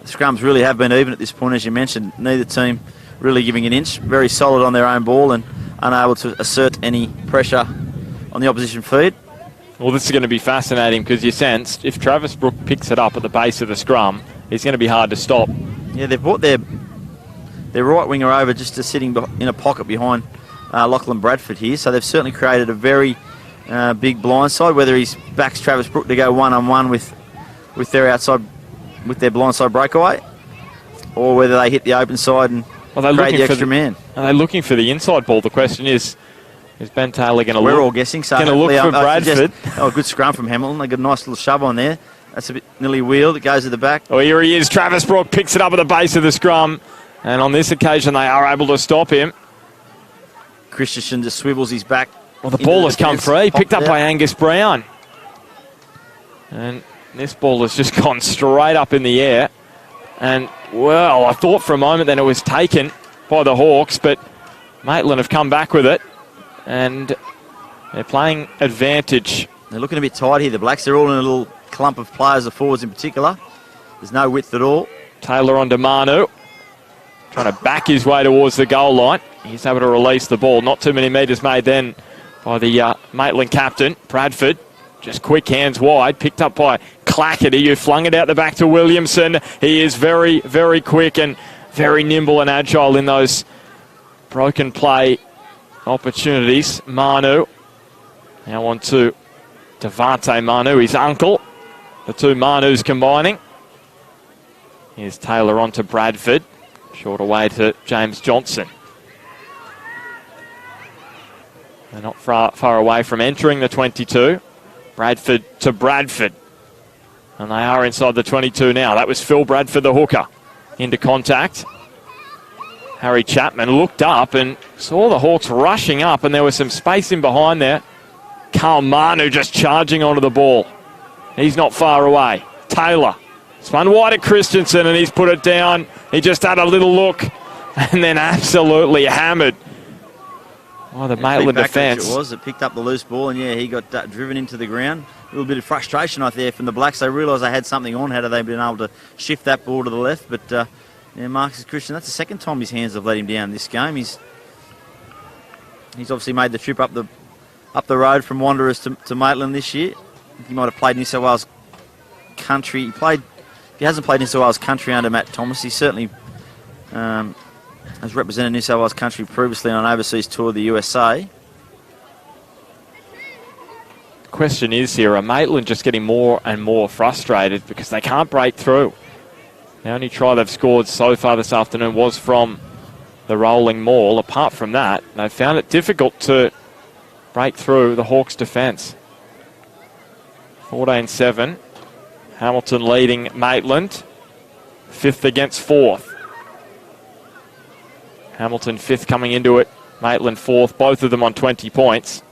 The scrums really have been even at this point, as you mentioned. Neither team really giving an inch. Very solid on their own ball and unable to assert any pressure on the opposition feed.
Well, this is going to be fascinating because you sense if Travis Brook picks it up at the base of the scrum, it's going to be hard to stop.
Yeah, they've brought their right winger over just to sitting in a pocket behind Lachlan Bradford here. So they've certainly created a very big blindside, whether he backs Travis Brook to go one-on-one with their outside, with their blindside breakaway, or whether they hit the open side and create the extra man.
Are they looking for the inside ball? The question is Ben Taylor going to look?
We're all guessing. So
going to look for Bradford.
Good scrum from Hamilton. They got a nice little shove on there. That's a bit nearly wheeled. It goes to the back.
Oh, here he is. Travis Brook picks it up at the base of the scrum, and on this occasion they are able to stop him.
Christensen just swivels his back.
Well, the ball has come free, picked up by Angus Brown. And this ball has just gone straight up in the air. And, well, I thought for a moment then it was taken by the Hawks, but Maitland have come back with it. And they're playing advantage.
They're looking a bit tight here, the Blacks. They're all in a little clump of players, the forwards in particular. There's no width at all.
Taylor on to Manu. Trying to back his way towards the goal line. He's able to release the ball. Not too many metres made then by the Maitland captain, Bradford. Just quick hands wide. Picked up by Clackety, who flung it out the back to Williamson. He is very, very quick and very nimble and agile in those broken play opportunities. Manu. Now on to Devante Manu, his uncle. The two Manus combining. Here's Taylor on to Bradford. Short away to James Johnson. They're not far away from entering the 22. Bradford to Bradford. And they are inside the 22 now. That was Phil Bradford, the hooker. Into contact. Harry Chapman looked up and saw the Hawks rushing up, and there was some space in behind there. Carl Manu just charging onto the ball. He's not far away. Taylor spun wide at Christensen, and he's put it down. He just had a little look and then absolutely hammered. Oh, the Maitland defence.
It was. It picked up the loose ball, and, yeah, he got driven into the ground. A little bit of frustration out there from the Blacks. They realised they had something on. How have they been able to shift that ball to the left? But, yeah, Marcus Christian, that's the second time his hands have let him down this game. He's obviously made the trip up the road from Wanderers to Maitland this year. He might have played New South Wales Country. If he hasn't played New South Wales Country under Matt Thomas, he certainly has represented New South Wales Country previously on an overseas tour of the USA.
The question is here, are Maitland just getting more and more frustrated because they can't break through? The only try they've scored so far this afternoon was from the rolling maul. Apart from that, they've found it difficult to break through the Hawks' defence. 14-7. Hamilton leading Maitland. 5th against 4th. Hamilton 5th coming into it. Maitland 4th. Both of them on 20 points.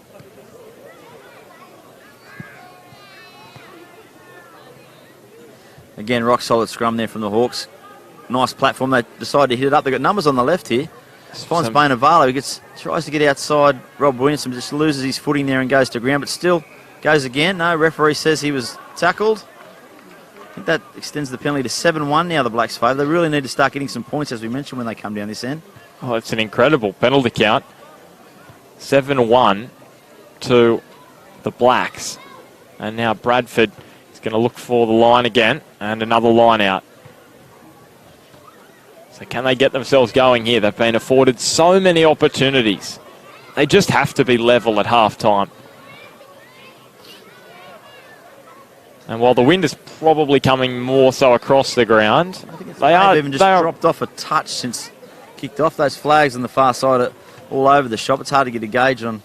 Again, rock solid scrum there from the Hawks. Nice platform. They decide to hit it up. They've got numbers on the left here. Finds Bain Avalo. He tries to get outside Rob Williamson, just loses his footing there and goes to ground, but still goes again. No, referee says he was tackled. I think that extends the penalty to 7-1 now, the Blacks' favour. They really need to start getting some points, as we mentioned, when they come down this end.
Oh, it's an incredible penalty count. 7-1 to the Blacks. And now Bradford is going to look for the line again, and another line out. So can they get themselves going here? They've been afforded so many opportunities. They just have to be level at half-time. And while the wind is probably coming more so across the ground,
I think they've even just dropped off a touch since kicked off. Those flags on the far side are all over the shop. It's hard to get a gauge on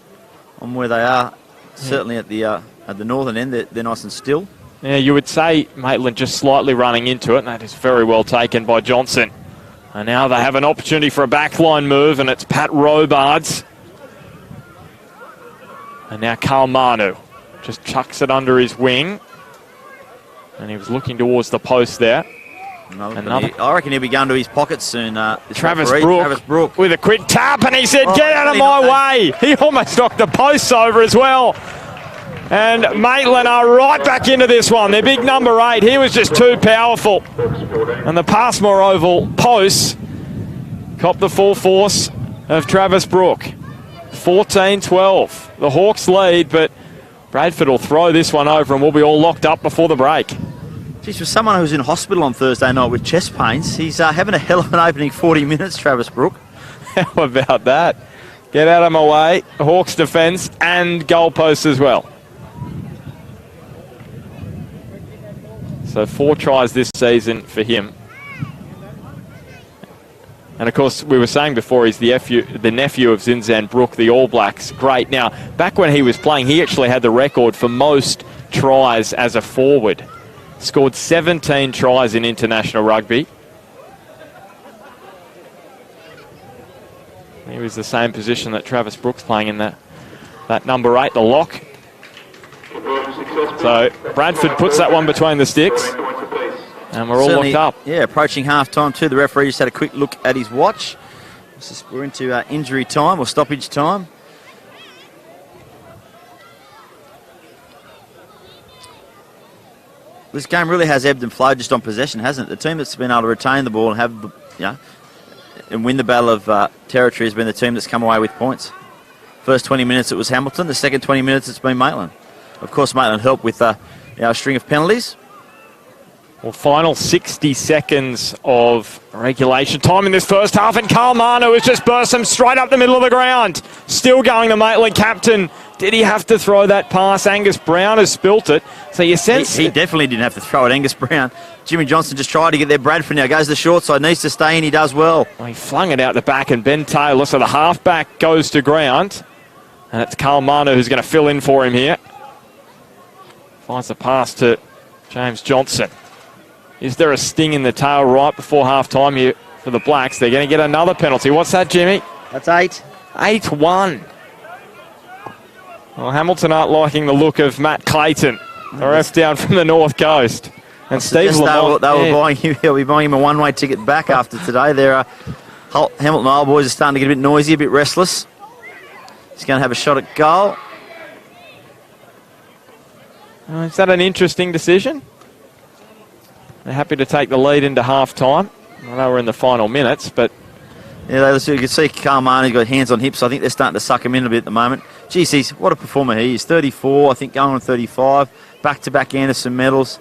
where they are. Certainly at the northern end, they're nice and still.
Yeah, you would say Maitland just slightly running into it, and that is very well taken by Johnson. And now they have an opportunity for a backline move, and it's Pat Robards. And now Carl Manu just chucks it under his wing. And he was looking towards the post there.
I reckon he'll be going to his pocket soon.
Travis Brook with a quick tap, and he said, get out of my way. He almost knocked the posts over as well. And Maitland are right back into this one. Their big number 8, he was just too powerful. And the Passmore Oval posts copped the full force of Travis Brook. 14-12. The Hawks lead, but Bradford will throw this one over and we'll be all locked up before the break.
Geez, for someone who was in hospital on Thursday night with chest pains, he's having a hell of an opening 40 minutes, Travis Brook.
How about that? Get out of my way. Hawks defence and goalposts as well. So 4 tries this season for him. And of course, we were saying before, he's the nephew of Zinzan Brook, the All Blacks. Great. Now, back when he was playing, he actually had the record for most tries as a forward. Scored 17 tries in international rugby. He was the same position that Travis Brook's playing in that number 8, the lock. So Bradford puts that one between the sticks. And we're all looked up.
Yeah, approaching half-time too. The referee just had a quick look at his watch. We're into injury time or stoppage time. This game really has ebbed and flowed just on possession, hasn't it? The team that's been able to retain the ball and have, and win the battle of territory has been the team that's come away with points. First 20 minutes it was Hamilton. The second 20 minutes it's been Maitland. Of course, Maitland helped with a string of penalties.
Well, final 60 seconds of regulation time in this first half, and Carl Marno has just burst him straight up the middle of the ground. Still going to Maitland. Captain, did he have to throw that pass? Angus Brown has spilt it. So you sense...
He definitely didn't have to throw it, Angus Brown. Jimmy Johnson just tried to get there. Bradford now goes to the short side, needs to stay in, he does well.
He flung it out the back, and Ben Taylor, so the halfback goes to ground. And it's Carl Marno who's going to fill in for him here. Finds the pass to James Johnson. Is there a sting in the tail right before half-time here for the Blacks? They're going to get another penalty. What's that, Jimmy?
That's 8.
8-1. Well, Hamilton aren't liking the look of Matt Clayton, the ref down from the North Coast. And Steve Lamont...
They were buying him. He'll be buying him a one-way ticket back after today. Hamilton Isle boys are starting to get a bit noisy, a bit restless. He's going to have a shot at goal.
Is that an interesting decision? They're happy to take the lead into half-time. I know we're in the final minutes, but...
Yeah, you can see Carl Marno's got hands on hips. I think they're starting to suck him in a bit at the moment. Geez, what a performer he is. 34, I think, going on 35. Back-to-back Anderson medals.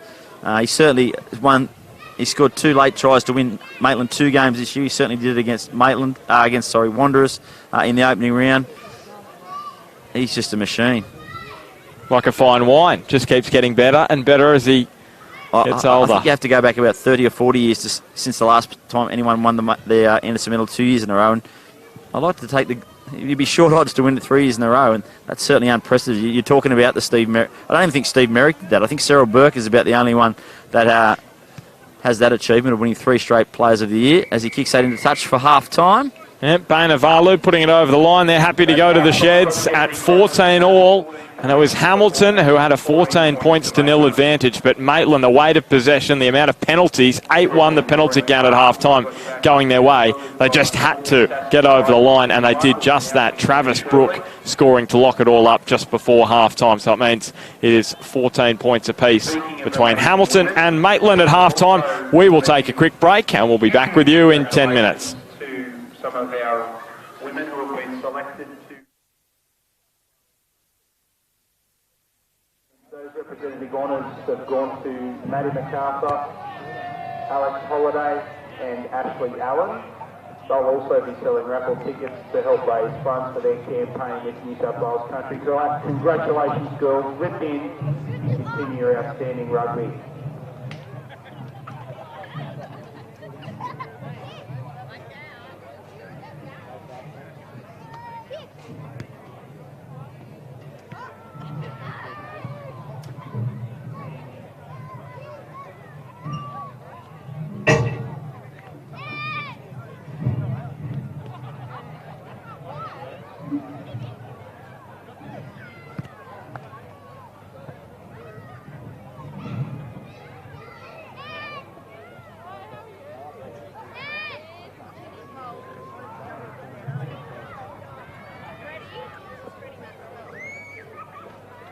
He certainly won. He scored 2 late tries to win Maitland 2 games this year. He certainly did it against Wanderers in the opening round. He's just a machine.
Like a fine wine. Just keeps getting better and better as he gets older.
I think you have to go back about 30 or 40 years since the last time anyone won the Anderson medal 2 years in a row. And I'd like to take you'd be short odds to win it 3 years in a row, and that's certainly unprecedented. You're talking about the Steve Merrick. I don't even think Steve Merrick did that. I think Cyril Burke is about the only one that has that achievement of winning 3 straight Players of the Year as he kicks that into touch for half-time.
Yep, Bainavalu putting it over the line. They're happy to go to the sheds at 14 all. And it was Hamilton who had a 14 points to 0 advantage, but Maitland, the weight of possession, the amount of penalties, 8-1 the penalty count at half-time going their way. They just had to get over the line, and they did just that. Travis Brook scoring to lock it all up just before half-time. So it means it is 14 points apiece between Hamilton and Maitland at half-time. We will take a quick break, and we'll be back with you in 10 minutes.
To some of our women who have been selected to... Those representative honours have gone to Maddie MacArthur, Alex Holliday and Ashley Allen. They'll also be selling raffle tickets to help raise funds for their campaign with New South Wales Country. So congratulations, girls. Rip in, continue your outstanding rugby.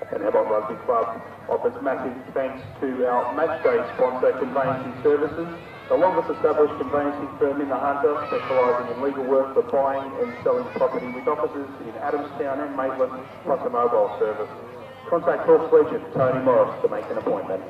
And Hamilton Rugby Club offers massive thanks to our matchday sponsor, Conveyancing Services, the longest established conveyancing firm in the Hunter, specialising in legal work for buying and selling property with offices in Adamstown and Maitland, plus a mobile service. Contact Hawks Legend Tony Morris to make an appointment.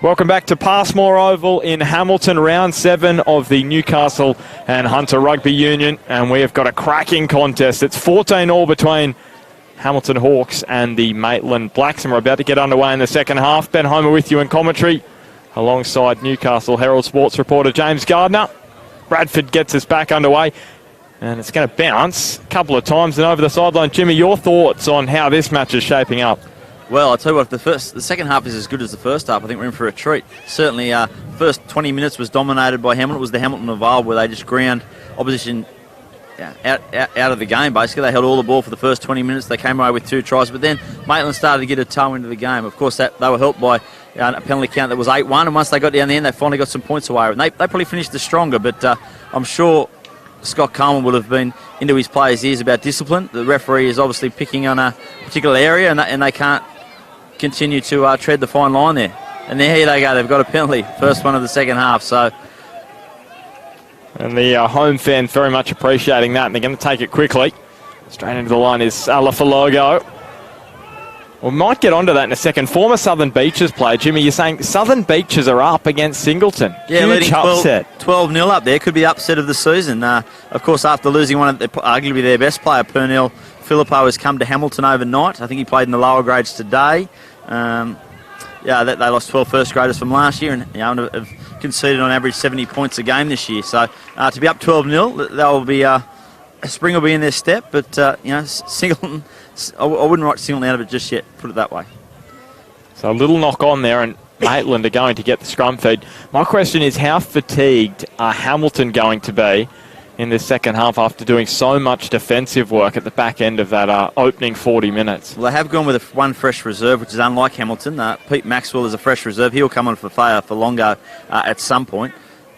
Welcome back to Passmore Oval in Hamilton, round 7 of the Newcastle and Hunter Rugby Union, and we have got a cracking contest. It's 14-all between Hamilton Hawks and the Maitland Blacks, and we're about to get underway in the second half. Ben Homer with you in commentary, alongside Newcastle Herald Sports reporter James Gardner. Bradford gets us back underway, and it's going to bounce a couple of times and over the sideline. Jimmy, your thoughts on how this match is shaping up?
Well, I'll tell you what, the second half is as good as the first half. I think we're in for a treat. Certainly, first 20 minutes was dominated by Hamilton. It was the Hamilton of old, where they just ground opposition out of the game, basically. They held all the ball for the first 20 minutes. They came away with 2 tries, but then Maitland started to get a toe into the game. Of course, they were helped by a penalty count that was 8-1, and once they got down the end, they finally got some points away. And they probably finished the stronger, but I'm sure Scott Coleman would have been into his players' ears about discipline. The referee is obviously picking on a particular area, and they can't continue to tread the fine line there. And here they go, they've got a penalty, first one of the second half. So,
and the home fans very much appreciating that, and they're going to take it quickly. Straight into the line is Alafalogo. We might get onto that in a second. Former Southern Beaches player, Jimmy, you're saying Southern Beaches are up against Singleton.
Yeah,
huge
leading
upset.
12-0 up there. Could be the upset of the season. Of course, after losing one of arguably their best player, Pernell Philippou, has come to Hamilton overnight. I think he played in the lower grades today. They lost 12 first graders from last year, and have conceded on average 70 points a game this year. So to be up 12-0, that will be spring will be in their step. But Singleton, I wouldn't write Singleton out of it just yet. Put it that way.
So a little knock on there, and Maitland are going to get the scrum feed. My question is, how fatigued are Hamilton going to be in this second half after doing so much defensive work at the back end of that opening 40 minutes?
Well, they have gone with one fresh reserve, which is unlike Hamilton. Pete Maxwell is a fresh reserve. He'll come on for Longo at some point,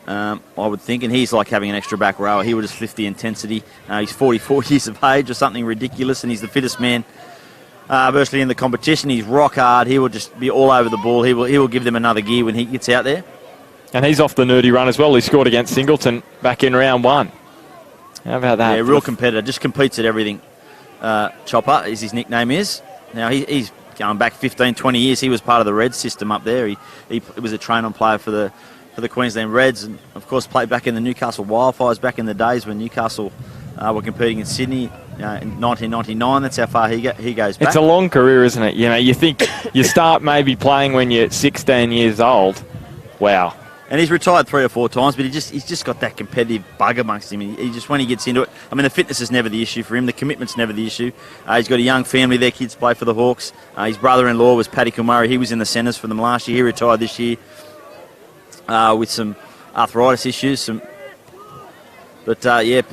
I would think, and he's like having an extra back rower. He will just lift the intensity. He's 44 years of age or something ridiculous, and he's the fittest man virtually in the competition. He's rock hard. He will just be all over the ball. He will give them another gear when he gets out there.
And he's off the nerdy run as well. He scored against Singleton back in round 1. How about that?
Yeah, real competitor. Just competes at everything. Chopper, as his nickname is. Now, he's going back 15, 20 years. He was part of the Reds system up there. He was a train-on player for the Queensland Reds, and, of course, played back in the Newcastle Wildfires back in the days when Newcastle were competing in Sydney in 1999. That's how far he goes back.
It's a long career, isn't it? You think you start maybe playing when you're 16 years old. Wow.
And he's retired 3 or 4 times, but he's just got that competitive bug amongst him. He just, when he gets into it, I mean, the fitness is never the issue for him. The commitment's never the issue. He's got a young family. Their kids play for the Hawks. His brother-in-law was Paddy Kilmurray. He was in the centres for them last year. He retired this year with some arthritis issues.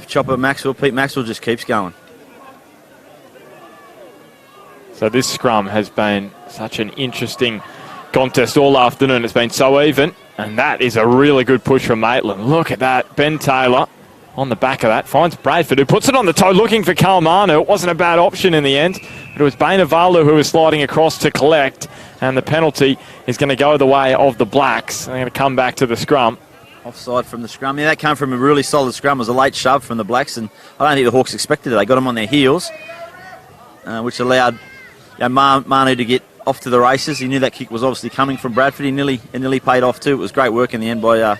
Chopper Maxwell, Pete Maxwell just keeps going.
So this scrum has been such an interesting contest all afternoon. It's been so even. And that is a really good push from Maitland. Look at that. Ben Taylor on the back of that. Finds Bradford, who puts it on the toe looking for Kalmanu. It wasn't a bad option in the end. But it was Bainavalu who was sliding across to collect. And the penalty is going to go the way of the Blacks. They're going to come back to the scrum.
Offside from the scrum. Yeah, that came from a really solid scrum. It was a late shove from the Blacks. And I don't think the Hawks expected it. They got them on their heels, which allowed Manu to get off to the races. He knew that kick was obviously coming from Bradford. It nearly paid off too. It was great work in the end by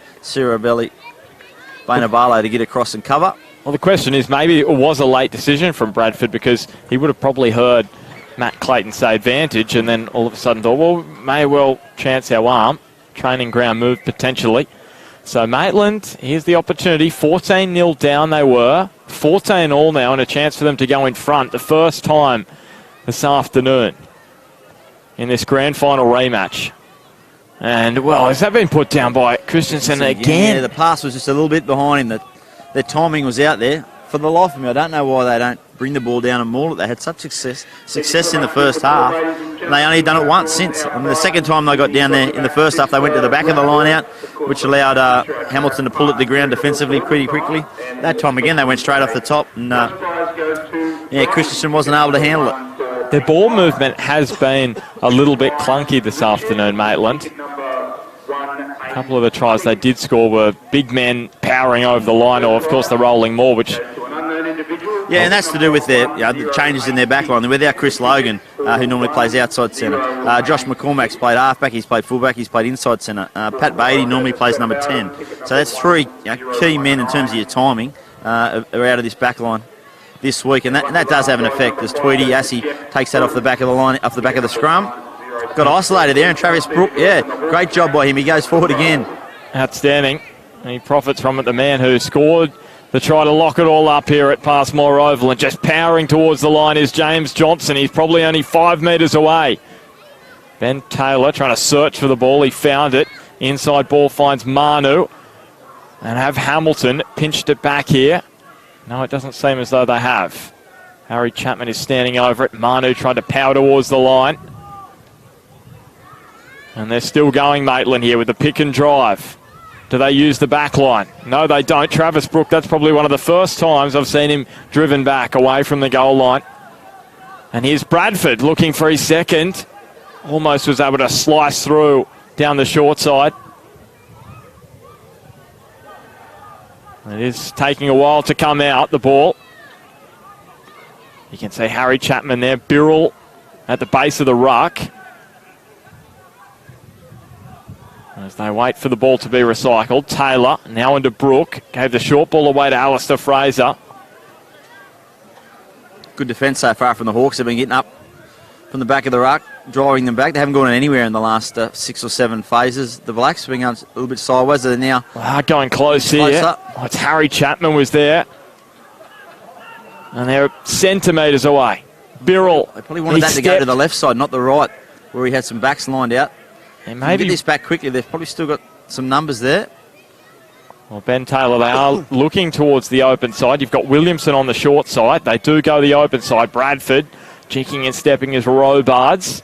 Bainavalu to get across and cover.
Well, the question is, maybe it was a late decision from Bradford, because he would have probably heard Matt Clayton say advantage and then all of a sudden thought, well, may well chance our arm. Training ground move potentially. So Maitland, here's the opportunity. 14-0 down they were. 14-all now, and a chance for them to go in front the first time this afternoon in this grand final rematch. And, well, has that been put down by Christensen again?
Yeah, the pass was just a little bit behind him. Their timing was out there. For the life of me, I don't know why they don't bring the ball down and maul it. They had such success in the first half, and they only done it once since. I mean, the second time they got down there in the first half, they went to the back of the line out, which allowed Hamilton to pull it to the ground defensively pretty quickly. That time again, they went straight off the top, and Christensen wasn't able to handle it.
Their ball movement has been a little bit clunky this afternoon, Maitland. A couple of the tries they did score were big men powering over the line, or of course the rolling more, which...
Yeah, and that's to do with the changes in their back line. Without Chris Logan, who normally plays outside centre. Josh McCormack's played halfback, he's played fullback, he's played inside centre. Pat Beatty normally plays number 10. So that's three key men in terms of your timing are out of this back line this week, and that does have an effect as Tweedy Assey takes that off the back of the line, off the back of the scrum. Got isolated there, and Travis Brook, great job by him. He goes forward again.
Outstanding. And he profits from it. The man who scored to try to lock it all up here at Passmore Oval, and just powering towards the line is James Johnson. He's probably only 5 metres away. Ben Taylor trying to search for the ball. He found it. Inside ball finds Manu. And have Hamilton pinched it back here. No, it doesn't seem as though they have. Harry Chapman is standing over it. Manu tried to power towards the line. And they're still going Maitland here with the pick and drive. Do they use the back line? No, they don't. Travis Brook, that's probably one of the first times I've seen him driven back away from the goal line. And here's Bradford looking for his second. Almost was able to slice through down the short side. It is taking a while to come out, the ball. You can see Harry Chapman there. Birrell at the base of the ruck. As they wait for the ball to be recycled. Taylor now into Brook. Gave the short ball away to Alistair Fraser.
Good defence so far from the Hawks. They've been getting up from the back of the ruck, driving them back. They haven't gone anywhere in the last 6 or 7 phases. The Blacks have been going a little bit sideways. They're now
going close here. Oh, it's Harry Chapman was there. And they're centimetres away. Birrell.
They probably wanted that to go to the left side, not the right, where he had some backs lined out.
And maybe
get this back quickly. They've probably still got some numbers there.
Well, Ben Taylor, they are looking towards the open side. You've got Williamson on the short side. They do go the open side. Bradford jinking and stepping as Robards.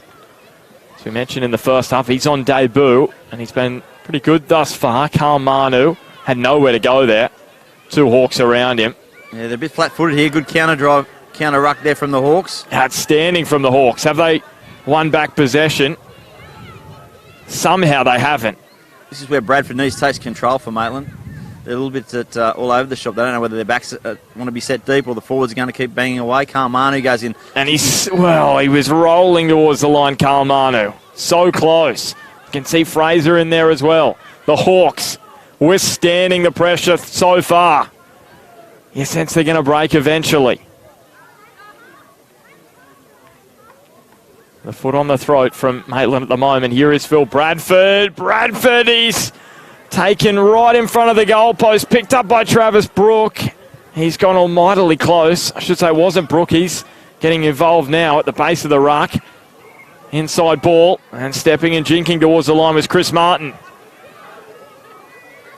As we mentioned in the first half, he's on debut, and he's been pretty good thus far. Karl Manu had nowhere to go there. 2 Hawks around him.
Yeah, they're a bit flat-footed here. Good counter drive, counter ruck there from the Hawks.
Outstanding from the Hawks. Have they won back possession? Somehow they haven't.
This is where Bradford needs to take control for Maitland. They're a little bit all over the shop. They don't know whether their backs want to be set deep or the forwards are going to keep banging away. Karl Manu goes in.
And he was rolling towards the line, Karl Manu. So close. You can see Fraser in there as well. The Hawks withstanding the pressure so far. You sense they're going to break eventually. The foot on the throat from Maitland at the moment. Here is Phil Bradford. Bradford, he's taken right in front of the goalpost. Picked up by Travis Brook. He's gone almightily close. I should say it wasn't Brook. He's getting involved now at the base of the ruck. Inside ball. And stepping and jinking towards the line was Chris Martin.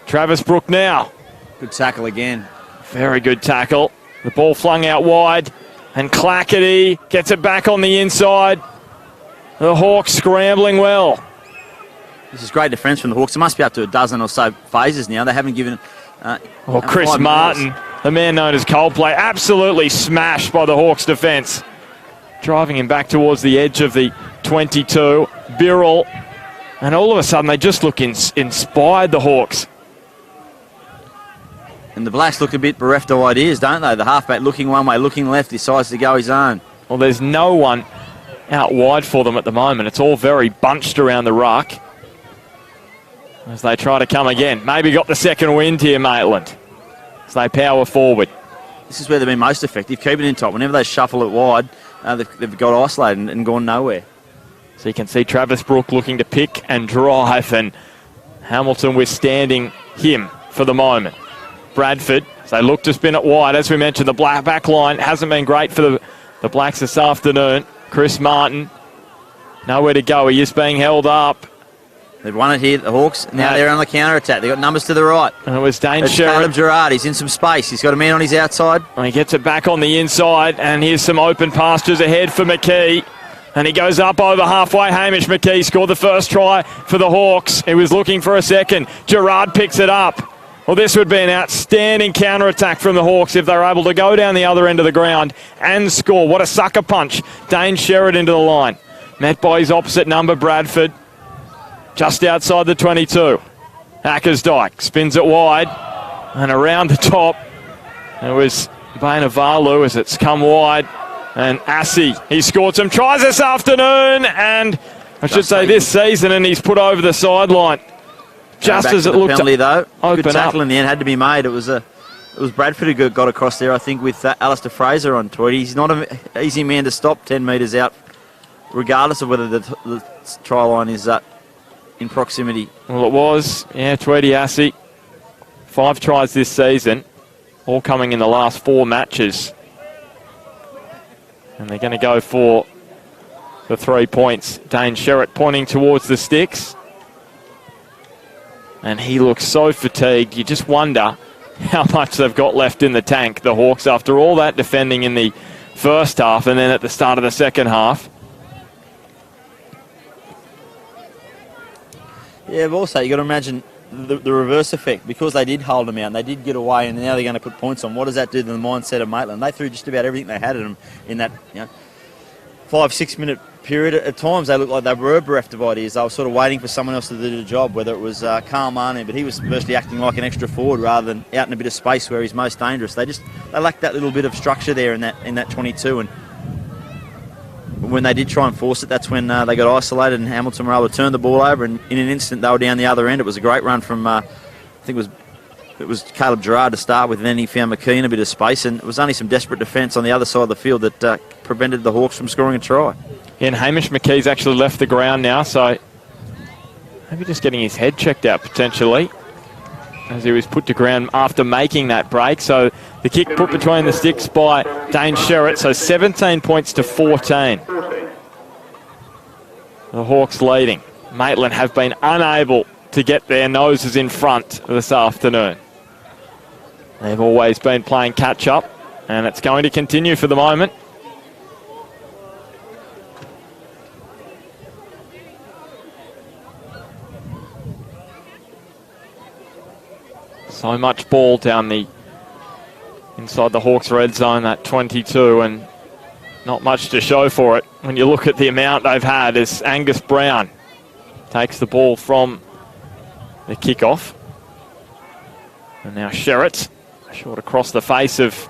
Travis Brook now.
Good tackle again.
Very good tackle. The ball flung out wide. And Clackety gets it back on the inside. The Hawks scrambling well.
This is great defence from the Hawks. It must be up to a dozen or so phases now. They haven't given...
Chris Martin, the man known as Coldplay, absolutely smashed by the Hawks defence. Driving him back towards the edge of the 22. Birrell. And all of a sudden they just look inspired, the Hawks.
And the Blacks look a bit bereft of ideas, don't they? The halfback looking one way, looking left, decides to go his own.
Well, there's no one out wide for them at the moment. It's all very bunched around the ruck as they try to come again. Maybe got the second wind here, Maitland, as they power forward.
This is where they've been most effective, keeping it in top. Whenever they shuffle it wide, they've got isolated and gone nowhere.
So you can see Travis Brook looking to pick and drive, and Hamilton withstanding him for the moment. Bradford, as they look to spin it wide. As we mentioned, the black back line hasn't been great for the Blacks this afternoon. Chris Martin, nowhere to go. He is being held up.
They've won it here, the Hawks. Now they're on the counter-attack. They've got numbers to the right.
And it was Dane
It's
Sherritt.
Caleb Gerard. He's in some space. He's got a man on his outside.
And he gets it back on the inside, and here's some open pastures ahead for McKee. And he goes up over halfway. Hamish McKee scored the first try for the Hawks. He was looking for a second. Gerard picks it up. Well, this would be an outstanding counter-attack from the Hawks if they're able to go down the other end of the ground and score. What a sucker punch. Dane Sherritt into the line. Met by his opposite number, Bradford. Just outside the 22. Ackersdyke spins it wide. And around the top, it was Bainavalu as it's come wide. And Assey, he scored some tries this afternoon, and I should say this season, and he's put over the sideline. Just as it looked
penalty, though.
Open
Good tackle
up.
in the end had to be made. It was Bradford who got across there, I think, with Alistair Fraser on Tweedy. He's not an easy man to stop 10 metres out, regardless of whether the try line is in proximity.
Well, it was, yeah, Tweedy Assey. 5 tries this season, all coming in the last 4 matches. And they're going to go for the 3 points. Dane Sherritt pointing towards the sticks. And he looks so fatigued. You just wonder how much they've got left in the tank, the Hawks, after all that defending in the first half and then at the start of the second half.
Yeah, but also you got to imagine the reverse effect, because they did hold them out and they did get away, and now they're going to put points on. What does that do to the mindset of Maitland? They threw just about everything they had at them in that 5-6 minute period. At times they looked like they were bereft of ideas. They were sort of waiting for someone else to do the job, whether it was Karl Marnie, but he was virtually acting like an extra forward rather than out in a bit of space where he's most dangerous. They lacked that little bit of structure there in that 22, and when they did try and force it, that's when they got isolated and Hamilton were able to turn the ball over, and in an instant they were down the other end. It was a great run from, I think it was Caleb Gerard to start with, and then he found McKean a bit of space, and it was only some desperate defence on the other side of the field that prevented the Hawks from scoring a try.
Yeah, and Hamish McKee's actually left the ground now, so maybe just getting his head checked out potentially, as he was put to ground after making that break. So the kick put between the sticks by Dane Sherritt, so 17 points to 14. The Hawks leading. Maitland have been unable to get their noses in front this afternoon. They've always been playing catch-up, and it's going to continue for the moment. So much ball down the inside the Hawks red zone, that 22, and not much to show for it when you look at the amount they've had, as Angus Brown takes the ball from the kickoff. And now Sherritt, short across the face of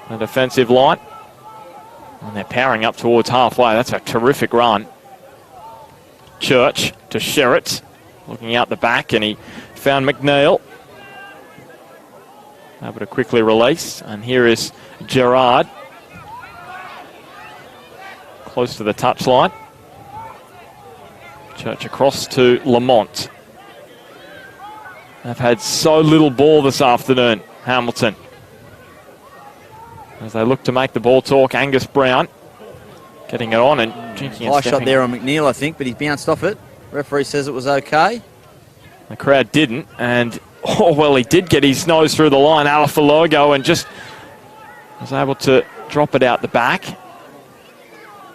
the defensive line. And they're powering up towards halfway. That's a terrific run. Church to Sherritt, looking out the back, and he found McNeil. Able to quickly release, and here is Gerard, close to the touchline. Church across to Lamont. They've had so little ball this afternoon, Hamilton. As they look to make the ball talk, Angus Brown getting it on and drinking and
high
stepping.
shot there on McNeil, I think, but he bounced off it. Referee says it was okay.
The crowd didn't, and he did get his nose through the line, Alafalogo, and just was able to drop it out the back.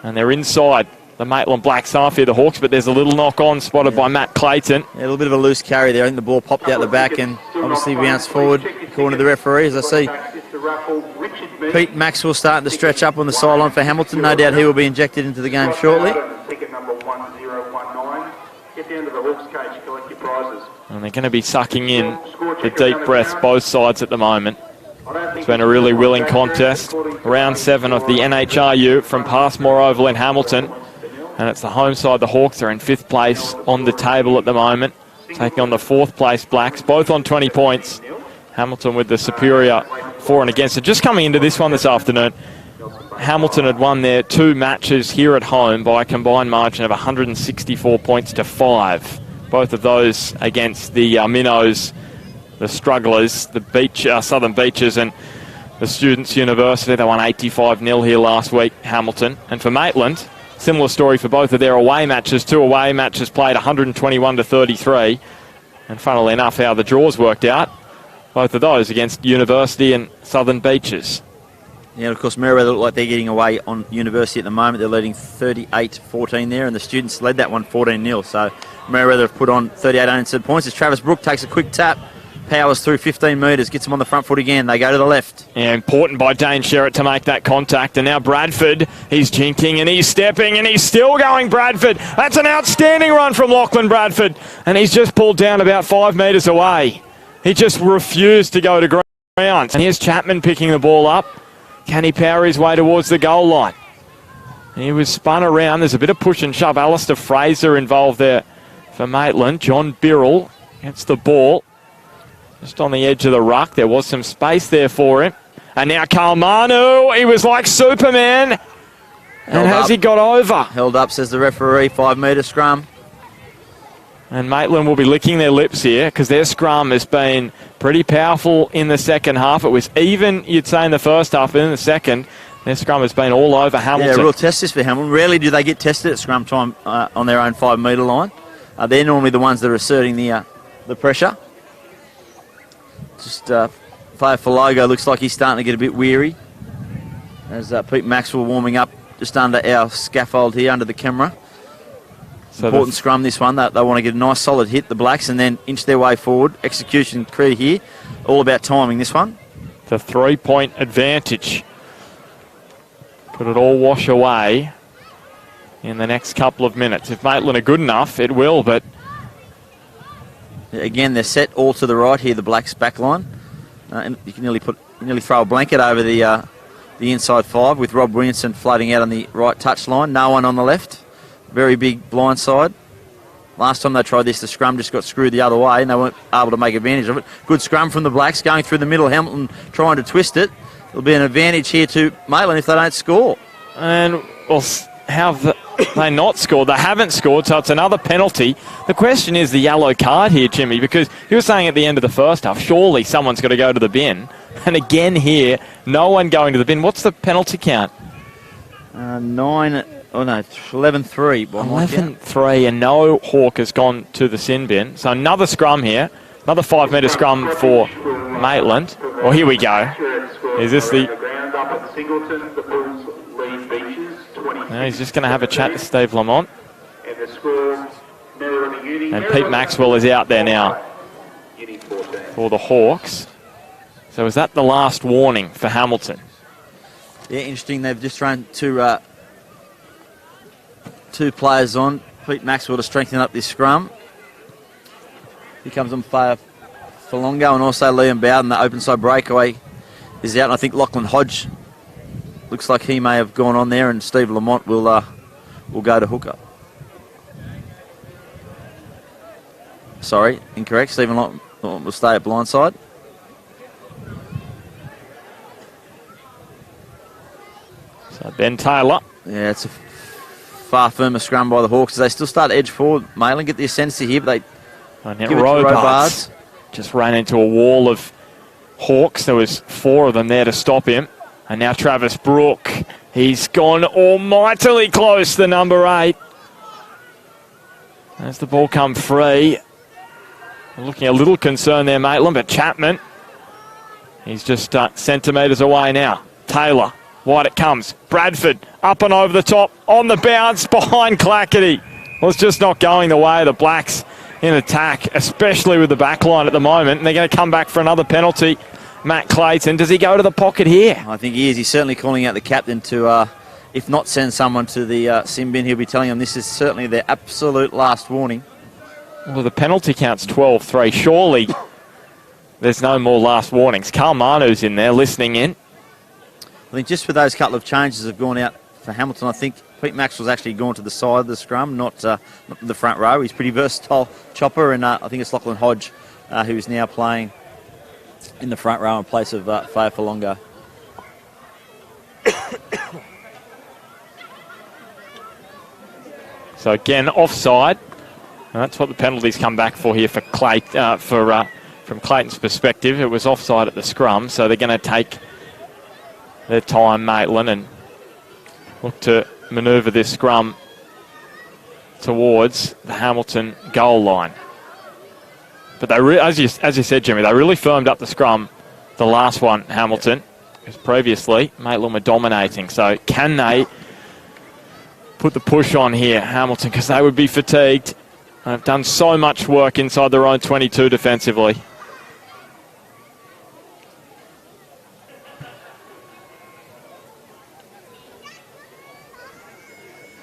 And they're inside the Maitland Blacks half here, the Hawks, but there's a little knock-on spotted by Matt Clayton.
Yeah, a little bit of a loose carry there. I think the ball popped out the back and obviously bounced forward, according to the referee. As I see Pete Maxwell starting to stretch up on the sideline for Hamilton. No doubt he will be injected into the game shortly.
Ticket number 1019. Get down to the Hawks cage, collect your prizes.
And they're going to be sucking in the deep breaths, both sides at the moment. It's been a really willing contest. Round 7 of the NHRU from Passmore Oval in Hamilton. And it's the home side. The Hawks are in 5th place on the table at the moment, taking on the 4th place Blacks, both on 20 points. Hamilton with the superior for and against. So just coming into this one this afternoon, Hamilton had won their 2 matches here at home by a combined margin of 164 points to 5. Both of those against the Minnows, the Strugglers, the Southern Beaches, and the Students' University. They won 85-0 here last week, Hamilton. And for Maitland, similar story for both of their away matches. 2 away matches played 121 to 33. And funnily enough, how the draws worked out, both of those against University and Southern Beaches.
Yeah, of course, Meriwether look like they're getting away on University at the moment. They're leading 38-14 there, and the Students led that one 14-0. So Meriwether have put on 38 unanswered points as Travis Brook takes a quick tap, powers through 15 metres, gets them on the front foot again. They go to the left.
Yeah, important by Dane Sherritt to make that contact. And now Bradford, he's jinking and he's stepping and he's still going, Bradford. That's an outstanding run from Lachlan Bradford. And he's just pulled down about 5 metres away. He just refused to go to ground. And here's Chapman picking the ball up. Can he power his way towards the goal line? He was spun around. There's a bit of push and shove. Alistair Fraser involved there for Maitland. John Birrell gets the ball. Just on the edge of the ruck. There was some space there for him. And now Kalmanu, he was like Superman. And has he got over?
Held up, says the referee. 5 metre scrum.
And Maitland will be licking their lips here because their scrum has been pretty powerful in the second half. It was even, you'd say, in the first half, but in the second, their scrum has been all over Hamilton.
Yeah, real test this for Hamilton. Rarely do they get tested at scrum time on their own 5 metre line. They're normally the ones that are asserting the pressure. Just Fa'afalogo looks like he's starting to get a bit weary. As Pete Maxwell warming up just under our scaffold here, under the camera. So important scrum, this one. They want to get a nice solid hit, the Blacks, and then inch their way forward. Execution clear here. All about timing, this one.
The 3-point advantage. Could it all wash away in the next couple of minutes? If Maitland are good enough, it will, but...
Again, they're set all to the right here, the Blacks' back line. And you can nearly throw a blanket over the inside 5 with Rob Williamson floating out on the right touch line. No one on the left. Very big blind side. Last time they tried this, the scrum just got screwed the other way and they weren't able to make advantage of it. Good scrum from the Blacks going through the middle. Hamilton trying to twist it. There'll be an advantage here to Maitland if they don't score.
And well, how have they not scored? They haven't scored, so it's another penalty. The question is the yellow card here, Jimmy, because you were saying at the end of the first half, surely someone's got to go to the bin. And again here, no one going to the bin. What's the penalty count?
11-3.
11-3, and no Hawk has gone to the sin bin. So another scrum here. Another 5 metre scrum for Maitland. Well, here we go. Is this the... No, he's just going to have a chat to Steve Lamont. And Pete Maxwell is out there now for the Hawks. So is that the last warning for Hamilton?
Yeah, interesting. They've just thrown two players on. Pete Maxwell to strengthen up this scrum. Here comes on Fa'afalogo and also Liam Bowden. The open side breakaway is out. And I think Lachlan Hodge looks like he may have gone on there, and Steve Lamont will go to hooker. Sorry, incorrect. Stephen Lamont will stay at blindside.
So Ben Taylor.
Yeah, it's a far firmer scrum by the Hawks. They still start to edge forward. Maitland get the ascendancy here, but they give it to Robards.
Just ran into a wall of Hawks. There was 4 of them there to stop him. And now Travis Brooke. He's gone almightily close, the number 8. As the ball come free. Looking a little concerned there, Maitland, but Chapman, he's just centimetres away now. Taylor, wide it comes. Bradford, up and over the top, on the bounce, behind Clackety. Well, it's just not going the way of the Blacks in attack, especially with the back line at the moment. And they're going to come back for another penalty. Matt Clayton, does he go to the pocket here?
I think he is. He's certainly calling out the captain to, if not send someone to the sin bin, he'll be telling them this is certainly their absolute last warning.
Well, the penalty count's 12-3. Surely there's no more last warnings. Carl Manu's in there listening in.
I think just for those couple of changes have gone out for Hamilton, I think Pete Maxwell's actually gone to the side of the scrum, not the front row. He's pretty versatile chopper, and I think it's Lachlan Hodge who's now playing in the front row in place of Fa'afalogo.
So again, offside. And that's what the penalties come back for here for Clayton. From Clayton's perspective, it was offside at the scrum, so they're going to take their time, Maitland, and look to manoeuvre this scrum towards the Hamilton goal line. But they, as you said, Jimmy, they really firmed up the scrum, the last one, Hamilton, because previously Maitland were dominating. So can they put the push on here, Hamilton, because they would be fatigued. They've done so much work inside their own 22 defensively.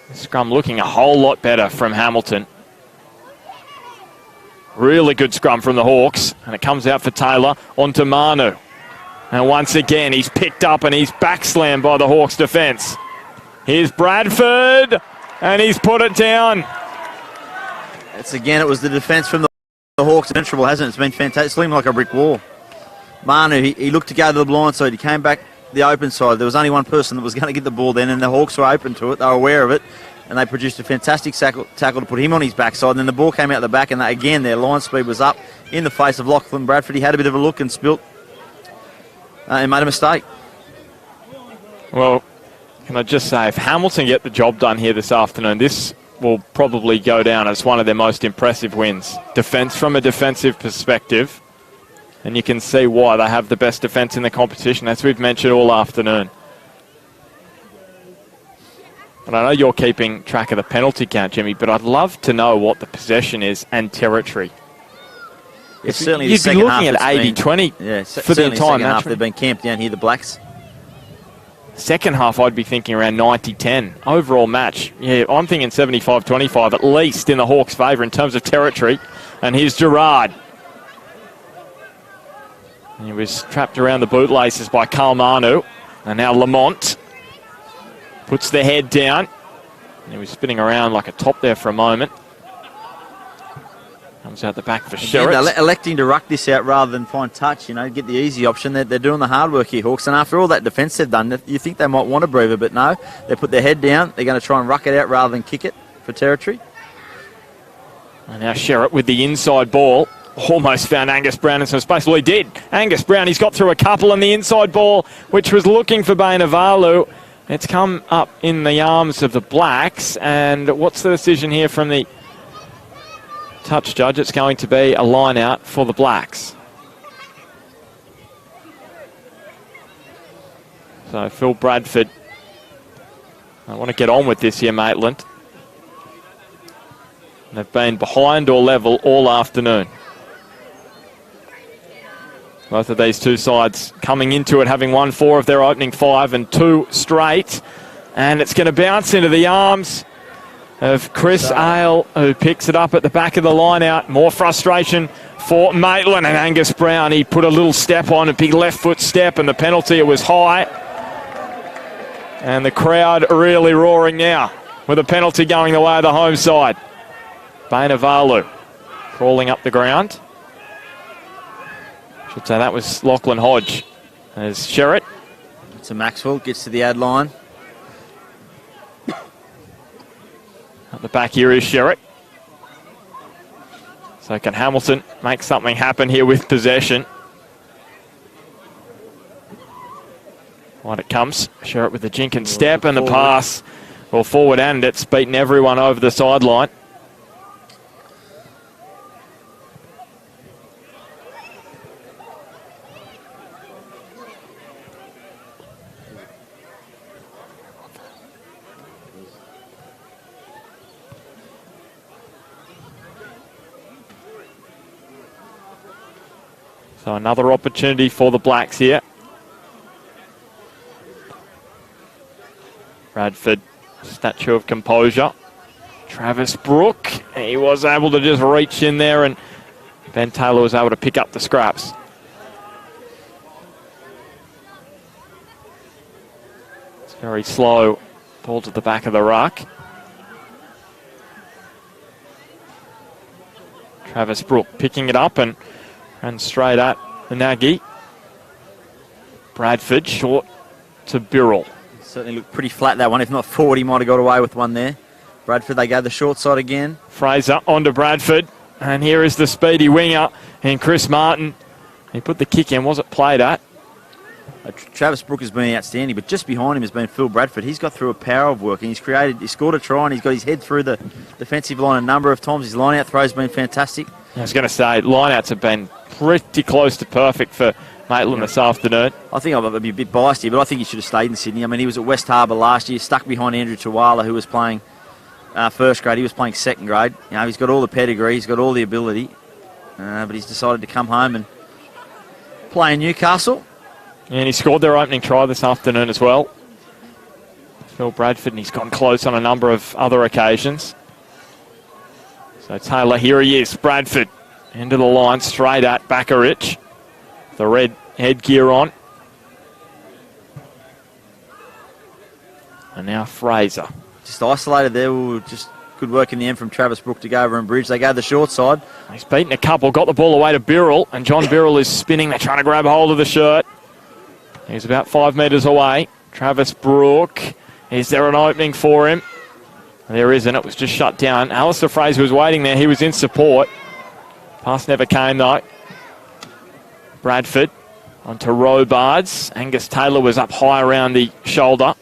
The scrum looking a whole lot better from Hamilton. Really good scrum from the Hawks. And it comes out for Taylor onto Manu. And once again, he's picked up and he's backslammed by the Hawks defence. Here's Bradford, and he's put it down.
It was the defence from the Hawks. Invincible, hasn't it? It's been fantastic. It's like a brick wall. Manu, he looked to go to the blind side. He came back the open side. There was only one person that was going to get the ball then, and the Hawks were open to it. They were aware of it, and they produced a fantastic tackle to put him on his backside. And then the ball came out the back, and again, their line speed was up in the face of Lachlan Bradford. He had a bit of a look and spilt and made a mistake.
Well, can I just say, if Hamilton get the job done here this afternoon, this will probably go down as one of their most impressive wins. From a defensive perspective, and you can see why they have the best defence in the competition, as we've mentioned all afternoon. And I know you're keeping track of the penalty count, Jimmy, but I'd love to know what the possession is and territory.
It's certainly
you'd be looking at 80-20 for the entire match.
They've been camped down here, the Blacks.
Second half, I'd be thinking around 90-10. Overall match, yeah, I'm thinking 75-25, at least in the Hawks' favour in terms of territory. And here's Gerard. He was trapped around the bootlaces by Karl Manu. And now Lamont puts the head down. He was spinning around like a top there for a moment. Comes out the back for Sherritt.
They're electing to ruck this out rather than find touch, get the easy option. They're doing the hard work here, Hawks. And after all that defence they've done, you think they might want to breathe, but no. They put their head down. They're going to try and ruck it out rather than kick it for territory.
And now Sherritt with the inside ball. Almost found Angus Brown in some space. Well, he did. Angus Brown, he's got through a couple on the inside ball, which was looking for Bainavalu. It's come up in the arms of the Blacks. And what's the decision here from the touch judge? It's going to be a line out for the Blacks. So Phil Bradford, I want to get on with this here, Maitland. They've been behind or level all afternoon. Both of these two sides coming into it, having won 4 of their opening 5 and 2 straight. And it's going to bounce into the arms of Chris Ale, who picks it up at the back of the line out. More frustration for Maitland, and Angus Brown. He put a little step on, a big left foot step, and the penalty, it was high. And the crowd really roaring now with a penalty going the way of the home side. Bainavalu crawling up the ground. Should say that was Lachlan Hodge. There's Sherritt.
So Maxwell gets to the ad line.
At the back here is Sherritt. So can Hamilton make something happen here with possession? On it comes. Sherritt with the Jenkins step and the pass. Well, forward, and it's beaten everyone over the sideline. So another opportunity for the Blacks here. Bradford, statue of composure. Travis Brook, he was able to just reach in there, and Ben Taylor was able to pick up the scraps. It's very slow. Ball to the back of the ruck. Travis Brook picking it up and straight at the Nagy. Bradford short to Birrell.
Certainly looked pretty flat, that one. If not forward, he might have got away with one there. Bradford, they go the short side again.
Fraser onto Bradford. And here is the speedy winger and Chris Martin. He put the kick in. Was it played at?
Travis Brook has been outstanding, but just behind him has been Phil Bradford. He's got through a power of work, and he scored a try, and he's got his head through the defensive line a number of times. His line-out throw has been fantastic.
I was going to say, line-outs have been pretty close to perfect for Maitland this afternoon.
I think I'll be a bit biased here, but I think he should have stayed in Sydney. I mean, he was at West Harbour last year, stuck behind Andrew Tuwala, who was playing first grade. He was playing second grade. He's got all the pedigree, he's got all the ability, but he's decided to come home and play in Newcastle.
And he scored their opening try this afternoon as well. Phil Bradford, and he's gone close on a number of other occasions. So Taylor, here he is. Bradford into the line, straight at Bakarich. The red headgear on. And now Fraser.
Just isolated there. Just good work in the end from Travis Brook to go over and bridge. They go the short side.
He's beaten a couple, got the ball away to Birrell, and John Birrell is spinning. They're trying to grab hold of the shirt. He's about 5 metres away. Travis Brook, is there an opening for him? There isn't. It was just shut down. Alistair Fraser was waiting there. He was in support. Pass never came, though. Bradford onto Robards. Angus Taylor was up high around the shoulder.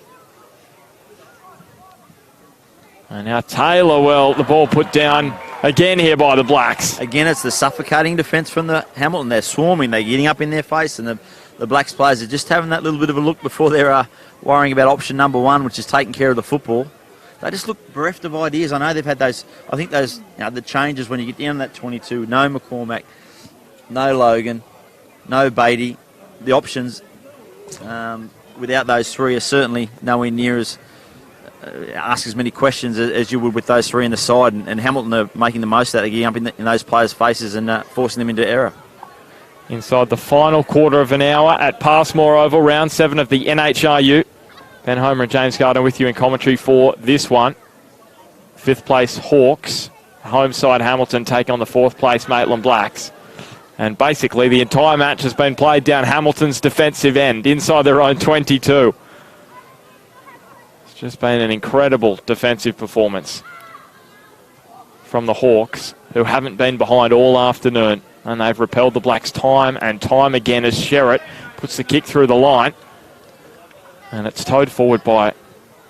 And now Taylor, well, the ball put down again here by the Blacks.
Again, it's the suffocating defence from the Hamilton. They're swarming. They're getting up in their face, and the Blacks players are just having that little bit of a look before they're worrying about option number one, which is taking care of the football. They just look bereft of ideas. I know they've had those, I think those, the changes when you get down to that 22, no McCormack, no Logan, no Beatty. The options without those three are certainly nowhere near as ask as many questions as you would with those three in the side, and Hamilton are making the most of that. They're getting up in those players' faces and forcing them into error.
Inside the final quarter of an hour at Passmore Oval, round 7 of the NHRU. Ben Homer and James Gardner with you in commentary for this one. 5th place Hawks, home side Hamilton take on the 4th place Maitland Blacks. And basically the entire match has been played down Hamilton's defensive end, inside their own 22. It's just been an incredible defensive performance from the Hawks, who haven't been behind all afternoon. And they've repelled the Blacks time and time again as Sherritt puts the kick through the line. And it's towed forward by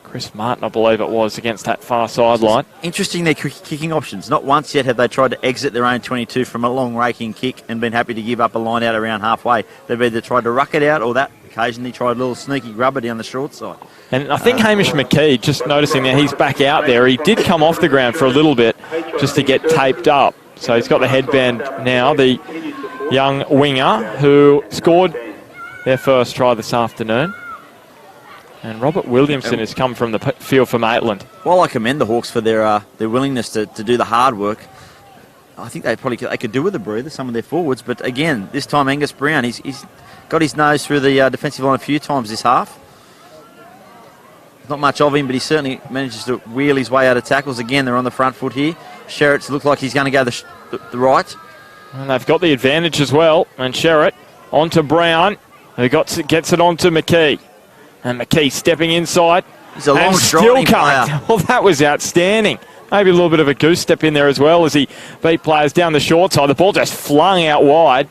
Chris Martin, I believe it was, against that far sideline.
Interesting, their kicking options. Not once yet have they tried to exit their own 22 from a long raking kick and been happy to give up a line out around halfway. They've either tried to ruck it out or that occasionally tried a little sneaky grubber down the short side.
And I think Hamish McKee, just noticing that he's back out there, he did come off the ground for a little bit just to get taped up. So he's got the headband now, the young winger who scored their first try this afternoon. And Robert Williamson has come from the field for Maitland.
While I commend the Hawks for their willingness to do the hard work, I think they could do with a breather, some of their forwards. But again, this time Angus Brown, he's got his nose through the defensive line a few times this half. Not much of him, but he certainly manages to wheel his way out of tackles. Again, they're on the front foot here. Sherritt looks like he's going to go the right.
And they've got the advantage as well. And Sherritt onto Brown, who gets it onto McKee. And McKee stepping inside.
He's a long
still
player.
Well, that was outstanding. Maybe a little bit of a goose step in there as well as he beat players down the short side. The ball just flung out wide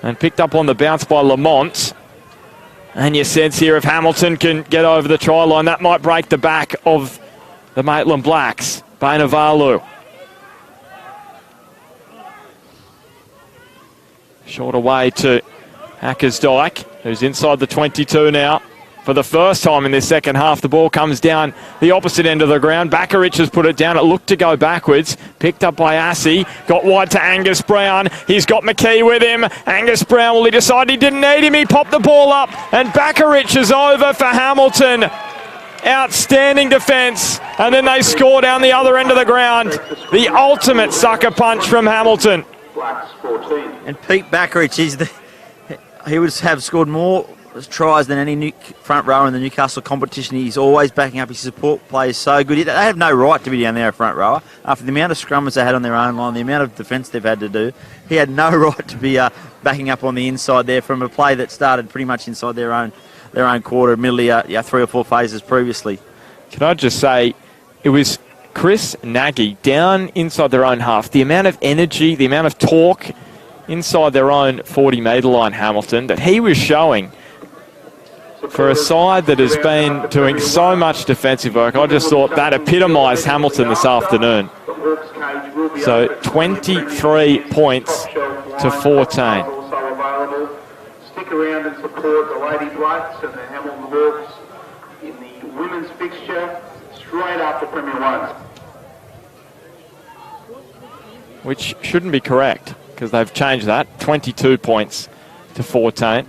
and picked up on the bounce by Lamont. And you sense here if Hamilton can get over the try line, that might break the back of the Maitland Blacks. Bainavalu. Short away to Ackersdyke, who's inside the 22 now. For the first time in this second half, the ball comes down the opposite end of the ground. Bakarich has put it down. It looked to go backwards. Picked up by Assey. Got wide to Angus Brown. He's got McKee with him. Angus Brown, well, he decided he didn't need him. He popped the ball up. And Bakarich is over for Hamilton. Outstanding defence. And then they score down the other end of the ground. The ultimate sucker punch from Hamilton.
And Pete Bakarich, he would have scored more tries than any front rower in the Newcastle competition. He's always backing up. His support play is so good. They have no right to be down there, front rower. After the amount of scrummers they had on their own line, the amount of defence they've had to do, he had no right to be backing up on the inside there from a play that started pretty much inside their own quarter, admittedly 3 or 4 phases previously.
Can I just say, it was Chris Nagy down inside their own half. The amount of energy, the amount of torque inside their own 40-metre line, Hamilton, that he was showing for a side that has been doing so much defensive work. I just thought that epitomised Hamilton this afternoon. So 23 points to 14.
Stick around and support the Lady Blacks and the Hamilton Hawks in the women's fixture straight after Premier 1.
Which shouldn't be correct because they've changed that. 22 points to 14.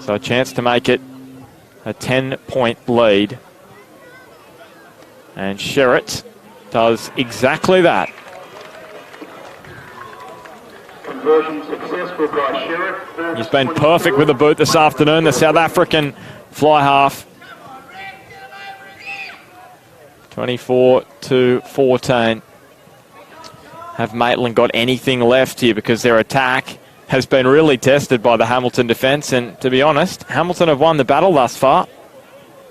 So a chance to make it a 10-point lead. And Sherritt does exactly that.
conversion successful by Sherritt.
He's been perfect with the boot this afternoon, the South African fly half. 24-14. Have Maitland got anything left here, because their attack has been really tested by the Hamilton defence, and to be honest, Hamilton have won the battle thus far.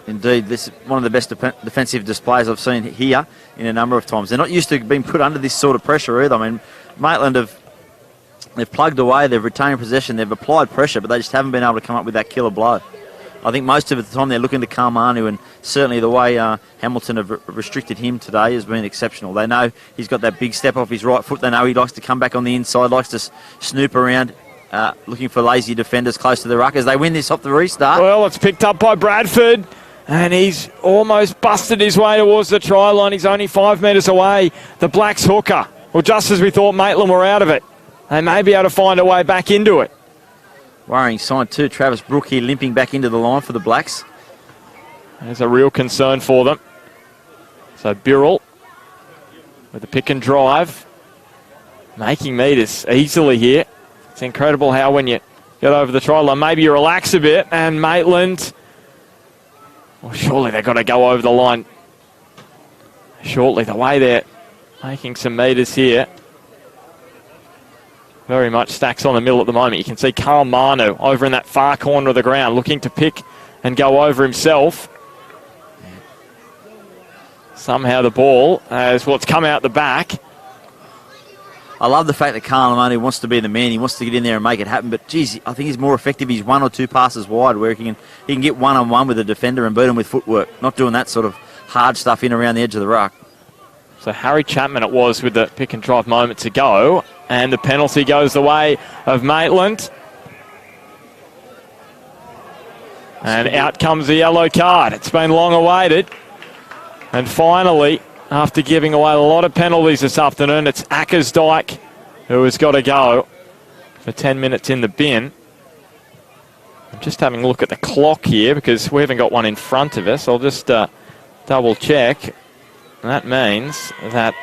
Indeed, this is one of the best defensive displays I've seen here in a number of times. They're not used to being put under this sort of pressure either. I mean, Maitland they've plugged away, they've retained possession, they've applied pressure, but they just haven't been able to come up with that killer blow. I think most of the time they're looking to Kalmanu, and certainly the way Hamilton have restricted him today has been exceptional. They know he's got that big step off his right foot. They know he likes to come back on the inside, likes to snoop around, looking for lazy defenders close to the ruck as they win this off the restart.
Well, it's picked up by Bradford, and he's almost busted his way towards the try line. He's only 5 metres away. The Blacks hooker. Well, just as we thought Maitland were out of it, they may be able to find a way back into it.
Worrying sign too. Travis Brook here limping back into the line for the Blacks.
There's a real concern for them. So Birrell with the pick and drive, making metres easily here. It's incredible how when you get over the try line, maybe you relax a bit, and Maitland, well, surely they've got to go over the line shortly. The way they're making some metres here. Very much stacks on the middle at the moment. You can see Karl Manu over in that far corner of the ground looking to pick and go over himself. Somehow the ball is what's come out the back.
I love the fact that Karl Manu wants to be the man. He wants to get in there and make it happen. But, geez, I think he's more effective. He's 1 or 2 passes wide where he can get one-on-one with a defender and beat him with footwork. Not doing that sort of hard stuff in around the edge of the ruck.
So Harry Chapman it was with the pick and drive moments ago. And the penalty goes the way of Maitland. And out comes the yellow card. It's been long awaited. And finally, after giving away a lot of penalties this afternoon, it's Ackersdyke who has got to go for 10 minutes in the bin. I'm just having a look at the clock here because we haven't got one in front of us. I'll just double check. And that means that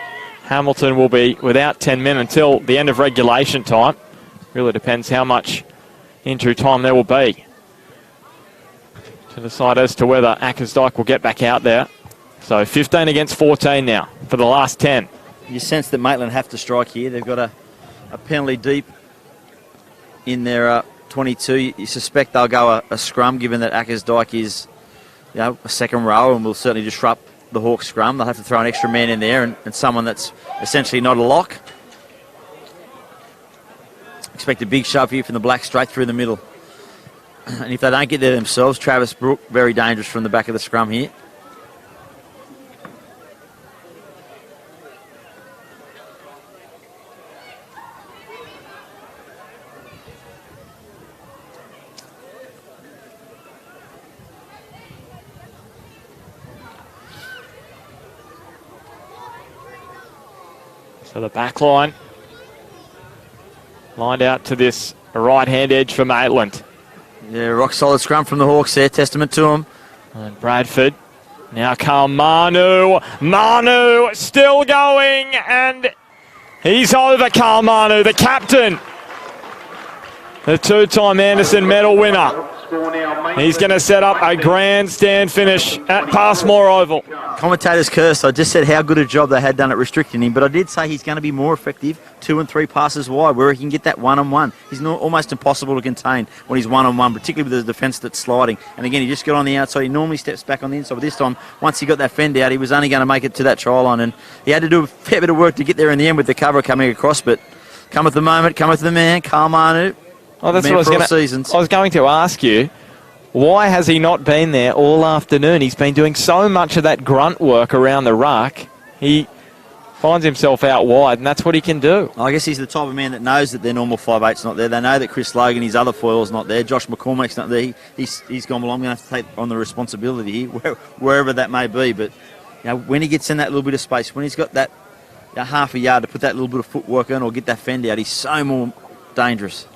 Hamilton will be without 10 men until the end of regulation time. Really depends how much injury time there will be to decide as to whether Ackersdyke will get back out there. So 15 against 14 now for the last 10.
You sense that Maitland have to strike here. They've got a penalty deep in their 22. You suspect they'll go a scrum, given that Ackersdyke is a second row and will certainly disrupt the Hawks scrum. They'll have to throw an extra man in there and someone that's essentially not a lock. Expect a big shove here from the Blacks straight through the middle. And if they don't get there themselves, Travis Brook, very dangerous from the back of the scrum here.
So the back line lined out to this right-hand edge for Maitland.
Yeah, rock solid scrum from the Hawks there, testament to them.
And Bradford, now Karl Manu. Manu still going, and he's over. Karl Manu, the captain, the 2-time Anderson medal winner. He's going to set up a grandstand finish at Passmore Oval.
Commentators cursed. I just said how good a job they had done at restricting him, but I did say he's going to be more effective 2 and 3 passes wide, where he can get that one-on-one. He's almost impossible to contain when he's one-on-one, particularly with the defence that's sliding. And again, he just got on the outside. He normally steps back on the inside, but this time, once he got that fend out, he was only going to make it to that try line, and he had to do a fair bit of work to get there in the end with the cover coming across, but cometh the moment, cometh the man, Karl Manu.
Oh, that's what I was going to ask you. Why has he not been there all afternoon? He's been doing so much of that grunt work around the ruck. He finds himself out wide, and that's what he can do.
I guess he's the type of man that knows that their normal 5'8's not there. They know that Chris Logan, his other foil's not there. Josh McCormack's not there. He's gone, well, I'm going to have to take on the responsibility here, wherever that may be. But when he gets in that little bit of space, when he's got that half a yard to put that little bit of footwork on or get that fend out, he's so more dangerous.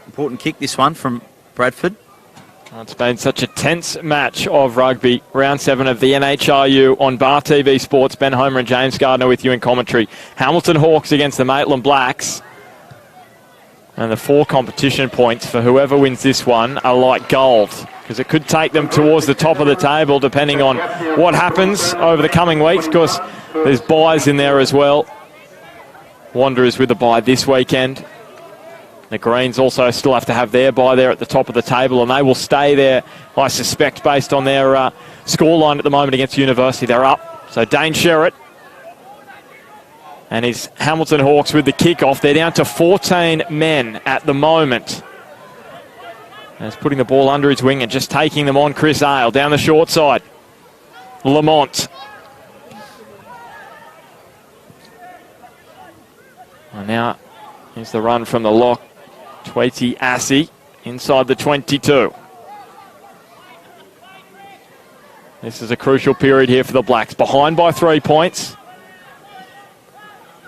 Important kick, this one, from Bradford.
It's been such a tense match of rugby. Round 7 of the NHRU on Bar TV Sports. Ben Homer and James Gardner with you in commentary. Hamilton Hawks against the Maitland Blacks. And the 4 competition points for whoever wins this one are like gold, because it could take them towards the top of the table depending on what happens over the coming weeks, because there's buys in there as well. Wanderers with a bye this weekend. The Greens also still have to have their bye there at the top of the table, and they will stay there, I suspect, based on their scoreline at the moment against University. They're up. So Dane Sherritt and his Hamilton Hawks with the kickoff. They're down to 14 men at the moment. And he's putting the ball under his wing and just taking them on. Chris Ale down the short side. Lamont. And now here's the run from the lock. Tweety Assey inside the 22. This is a crucial period here for the Blacks. Behind by 3 points.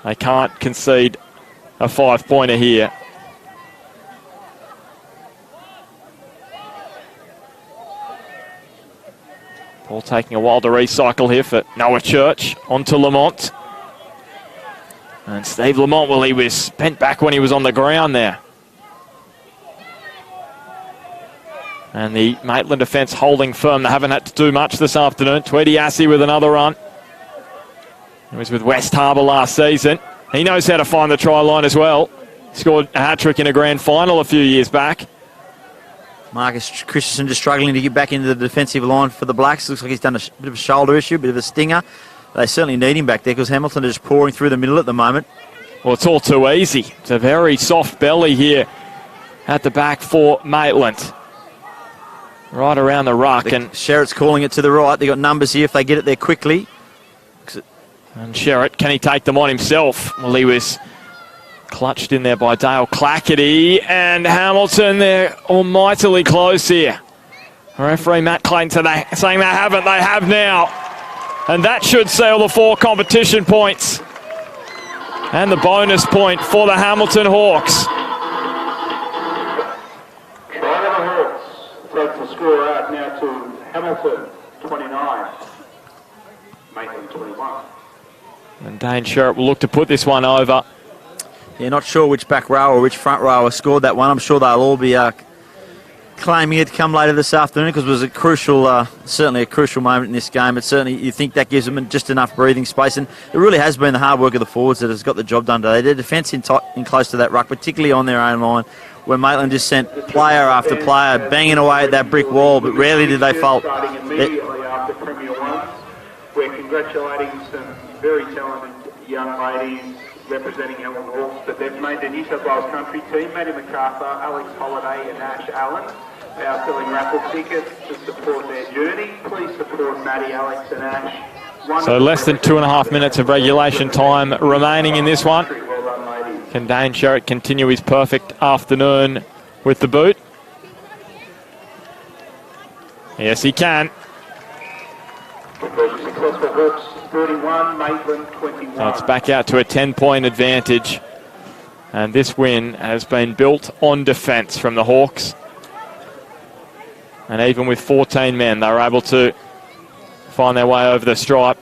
They can't concede a 5-pointer here. Ball taking a while to recycle here for Noah Church. On to Lamont. And Steve Lamont, well, he was bent back when he was on the ground there. And the Maitland defence holding firm. They haven't had to do much this afternoon. Tweety Assey with another run. He was with West Harbour last season. He knows how to find the try line as well. Scored a hat-trick in a grand final a few years back.
Marcus Christensen just struggling to get back into the defensive line for the Blacks. Looks like he's done a bit of a shoulder issue, a bit of a stinger. They certainly need him back there because Hamilton is just pouring through the middle at the moment.
Well, it's all too easy. It's a very soft belly here at the back for Maitland. Right around the ruck. And
Sherritt's calling it to the right. They've got numbers here if they get it there quickly.
And Sherritt, can he take them on himself? Well, he was clutched in there by Dale Clackety. And Hamilton, they're almightily close here. Referee Matt Clayton saying they haven't. They have now. And that should seal the 4 competition points. And the bonus point for the Hamilton Hawks.
Takes the score out now to Hamilton 29, Maitland 21.
And Dane Sherritt will look to put this one over.
Yeah, not sure which back row or which front row scored that one. I'm sure they'll all be claiming it to come later this afternoon because it was a crucial, certainly a crucial moment in this game. But certainly you think that gives them just enough breathing space. And it really has been the hard work of the forwards that has got the job done today. Their defence in close to that ruck, particularly on their own line, where Maitland just sent player after player banging away at that brick wall, but rarely did they fault.
Starting immediately after Premier 1, we're congratulating some very talented young ladies representing Hamilton Hawks, but they've made the New South Wales country team. Maddie MacArthur, Alex Holliday and Ash Allen are selling raffle tickets to support their journey. Please support Maddie, Alex and Ash.
So less than 2.5 minutes of regulation time remaining in this one. Can Dane Sherritt continue his perfect afternoon with the boot? Yes, he can.
Successful Hawks 31, Maitland 21.
So it's back out to a 10-point advantage. And this win has been built on defence from the Hawks. And even with 14 men, they were able to find their way over the stripe.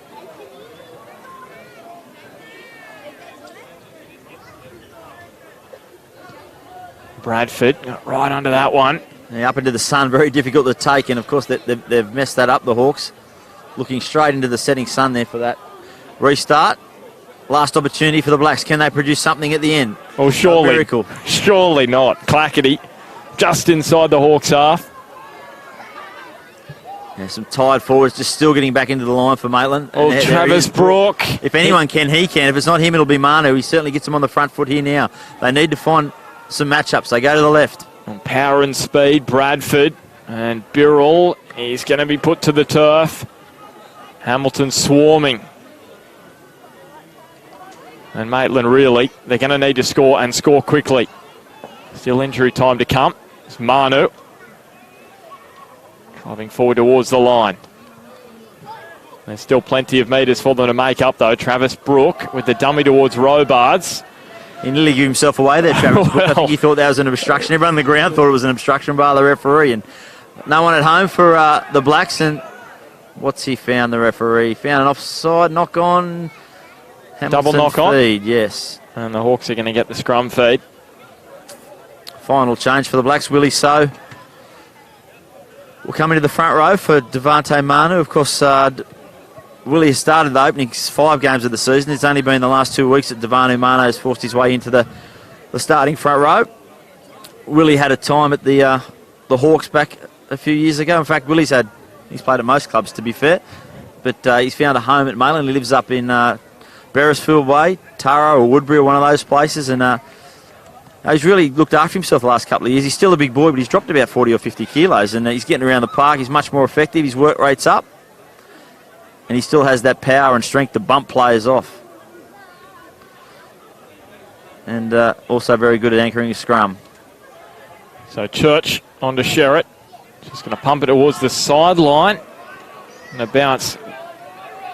Bradford got right under that one.
Yeah, up into the sun, very difficult to take, and of course they've messed that up, the Hawks. Looking straight into the setting sun there for that restart. Last opportunity for the Blacks. Can they produce something at the end?
Well, surely,
a miracle.
Surely not. Clackety just inside the Hawks' half.
Yeah, some tired forwards just still getting back into the line for Maitland.
Oh, Travis Brooke.
If anyone can, he can. If it's not him, it'll be Manu. He certainly gets them on the front foot here now. They need to find some matchups. They go to the left.
On power and speed, Bradford and Birrell. He's going to be put to the turf. Hamilton swarming. And Maitland really, they're going to need to score and score quickly. Still injury time to come. It's Manu. Driving forward towards the line. There's still plenty of metres for them to make up though. Travis Brooke with the dummy towards Robards.
He nearly gave himself away there, Travis Brooke. I think he thought that was an obstruction. Everyone on the ground thought it was an obstruction by the referee. And no one at home for the Blacks. And what's he found, the referee? Found an offside knock on. Hamilton
Double knock on?
Feed, yes.
And the Hawks are going to get the scrum feed.
Final change for the Blacks. Willie So will come into the front row for Devante Manu. Of course, Willie has started the opening 5 games of the season. It's only been the last 2 weeks that Devante Manu has forced his way into the starting front row. Willie had a time at the Hawks back a few years ago. In fact, he's played at most clubs, to be fair. But he's found a home at Maitland. He lives up in Beresfield Way, Taro or Woodbury or one of those places. And he's really looked after himself the last couple of years. He's still a big boy, but he's dropped about 40 or 50 kilos. And he's getting around the park. He's much more effective. His work rate's up. And he still has that power and strength to bump players off. And also very good at anchoring his scrum.
So Church onto Sherritt. Just going to pump it towards the sideline. And a bounce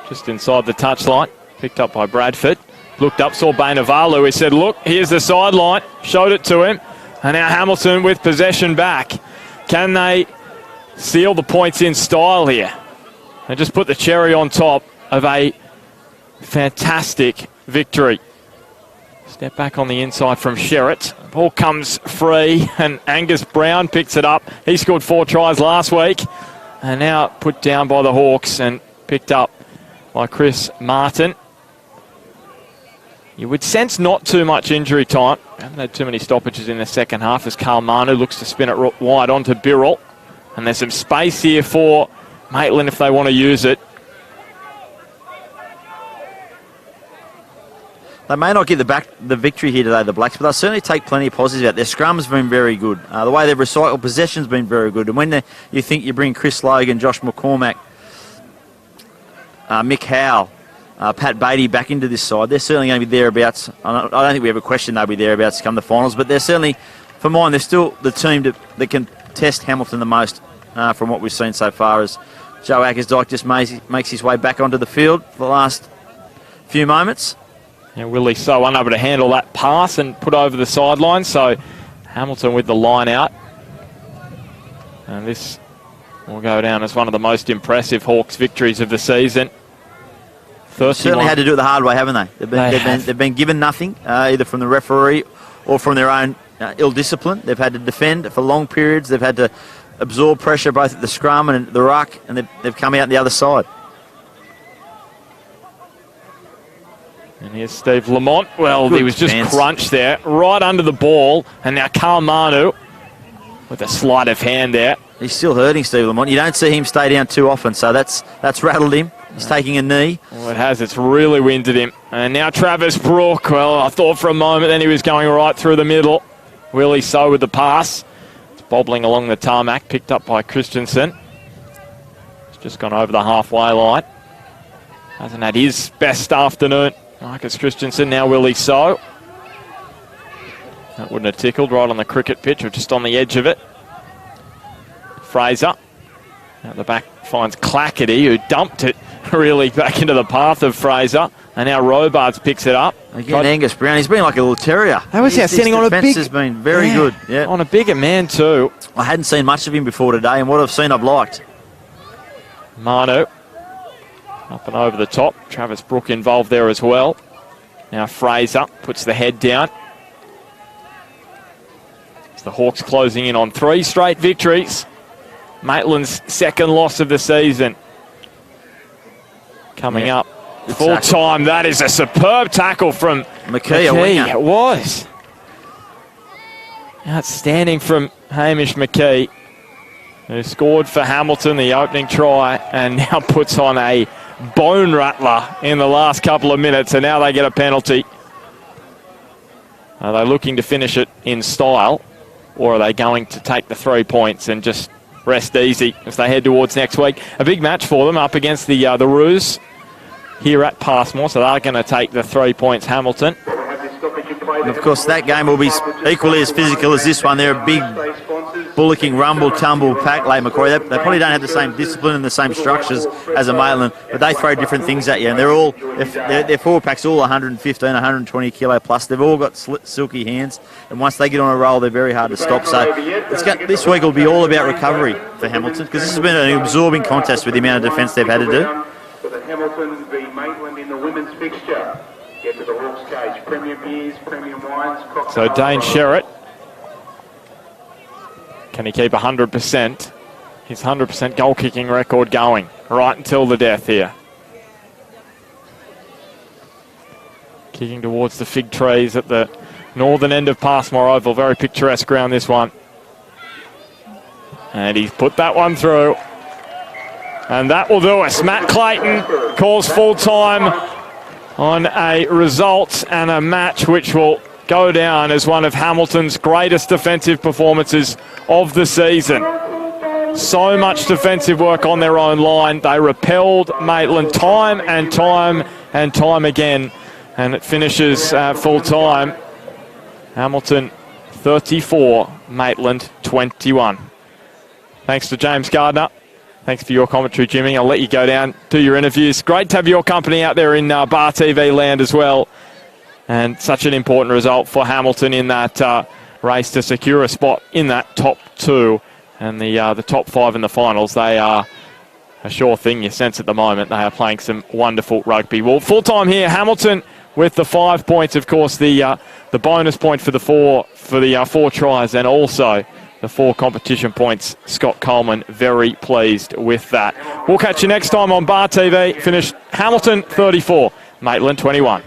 just inside the touchline. Picked up by Bradford. Looked up, saw Bainavalu. He said, look, here's the sideline. Showed it to him. And now Hamilton with possession back. Can they seal the points in style here? And just put the cherry on top of a fantastic victory. Step back on the inside from Sherritt. Ball comes free and Angus Brown picks it up. He scored 4 tries last week. And now put down by the Hawks and picked up by Chris Martin. You would sense not too much injury time. Haven't had too many stoppages in the second half as Karl Manu looks to spin it wide onto Birrell. And there's some space here for Maitland if they want to use it.
They may not get the victory here today, the Blacks, but they'll certainly take plenty of positives out. Their scrum's been very good. The way they've recycled possession's been very good. And when you think you bring Chris Logan, Josh McCormack, Mick Howell, Pat Beatty back into this side, they're certainly going to be thereabouts. I don't think we have a question they'll be thereabouts to come to the finals, but they're certainly, for mine, they're still the team that can test Hamilton the most from what we've seen so far, as Joe Ackersdyke just makes his way back onto the field for the last few moments.
Yeah, Willie So unable to handle that pass and put over the sideline, so Hamilton with the line out. And this will go down as one of the most impressive Hawks victories of the season.
Certainly had to do it the hard way, haven't they? They've been given nothing, either from the referee or from their own ill discipline. They've had to defend for long periods. They've had to absorb pressure both at the scrum and the ruck, and they've come out the other side.
And here's Steve Lamont. Well, he was just crunched there, right under the ball. And now Karl Manu with a sleight of hand there.
He's still hurting, Steve Lamont. You don't see him stay down too often, so that's rattled him. He's taking a knee.
Well, it has. It's really winded him. And now Travis Brook. Well, I thought for a moment then he was going right through the middle. Willie So with the pass. It's bobbling along the tarmac, picked up by Christensen. It's just gone over the halfway line. Hasn't had his best afternoon. Marcus Christensen, now Willie So. That wouldn't have tickled right on the cricket pitch or just on the edge of it. Fraser. At the back finds Clackety, who dumped it really back into the path of Fraser. And now Robards picks it up.
Again, Angus Brown, he's been like a little terrier.
That was outstanding on a big...
has been very good. Yeah.
On a bigger man too.
I hadn't seen much of him before today, and what I've seen I've liked.
Manu. Up and over the top. Travis Brook involved there as well. Now Fraser puts the head down. It's the Hawks closing in on 3 straight victories. Maitland's second loss of the season. Coming up. Full time. That is a superb tackle from McKee. It was. Outstanding from Hamish McKee, who scored for Hamilton the opening try and now puts on a bone rattler in the last couple of minutes, and now they get a penalty. Are they looking to finish it in style, or are they going to take the 3 points and just rest easy as they head towards next week? A big match for them up against the Roos here at Passmore, so they're going to take the 3 points, Hamilton.
And of course, that game will be equally as physical as this one. They're a big, bullocking, rumble-tumble pack, like Macquarie. They probably don't have the same discipline and the same structures as a Maitland, but they throw different things at you. And their forward pack's all 115, 120 kilo plus. They've all got silky hands, and once they get on a roll, they're very hard to stop. So this week will be all about recovery for Hamilton, because this has been an absorbing contest with the amount of defence they've had to do.
For the Hamilton v Maitland in the women's fixture. Get to the Hawks cage. Premium beers, premium wines.
So Dane Sherritt Can he keep 100%? His 100% goal kicking record going right until the death here. Kicking towards the fig trees at the northern end of Passmore Oval. Very picturesque ground, this one. And he's put that one through. And that will do us. Matt Clayton calls full time on a result and a match which will go down as one of Hamilton's greatest defensive performances of the season. So much defensive work on their own line. They repelled Maitland time and time and time again. And it finishes full time. Hamilton 34, Maitland 21. Thanks to James Gardner. Thanks for your commentary, Jimmy. I'll let you go down, do your interviews. Great to have your company out there in Bar TV land as well. And such an important result for Hamilton in that race to secure a spot in that top 2. And the top 5 in the finals, they are a sure thing, you sense at the moment. They are playing some wonderful rugby. Well, full time here, Hamilton with the 5 points, of course, the bonus point for the 4 tries, and also the 4 competition points. Scott Coleman very pleased with that. We'll catch you next time on Bar TV. Finished Hamilton 34, Maitland 21.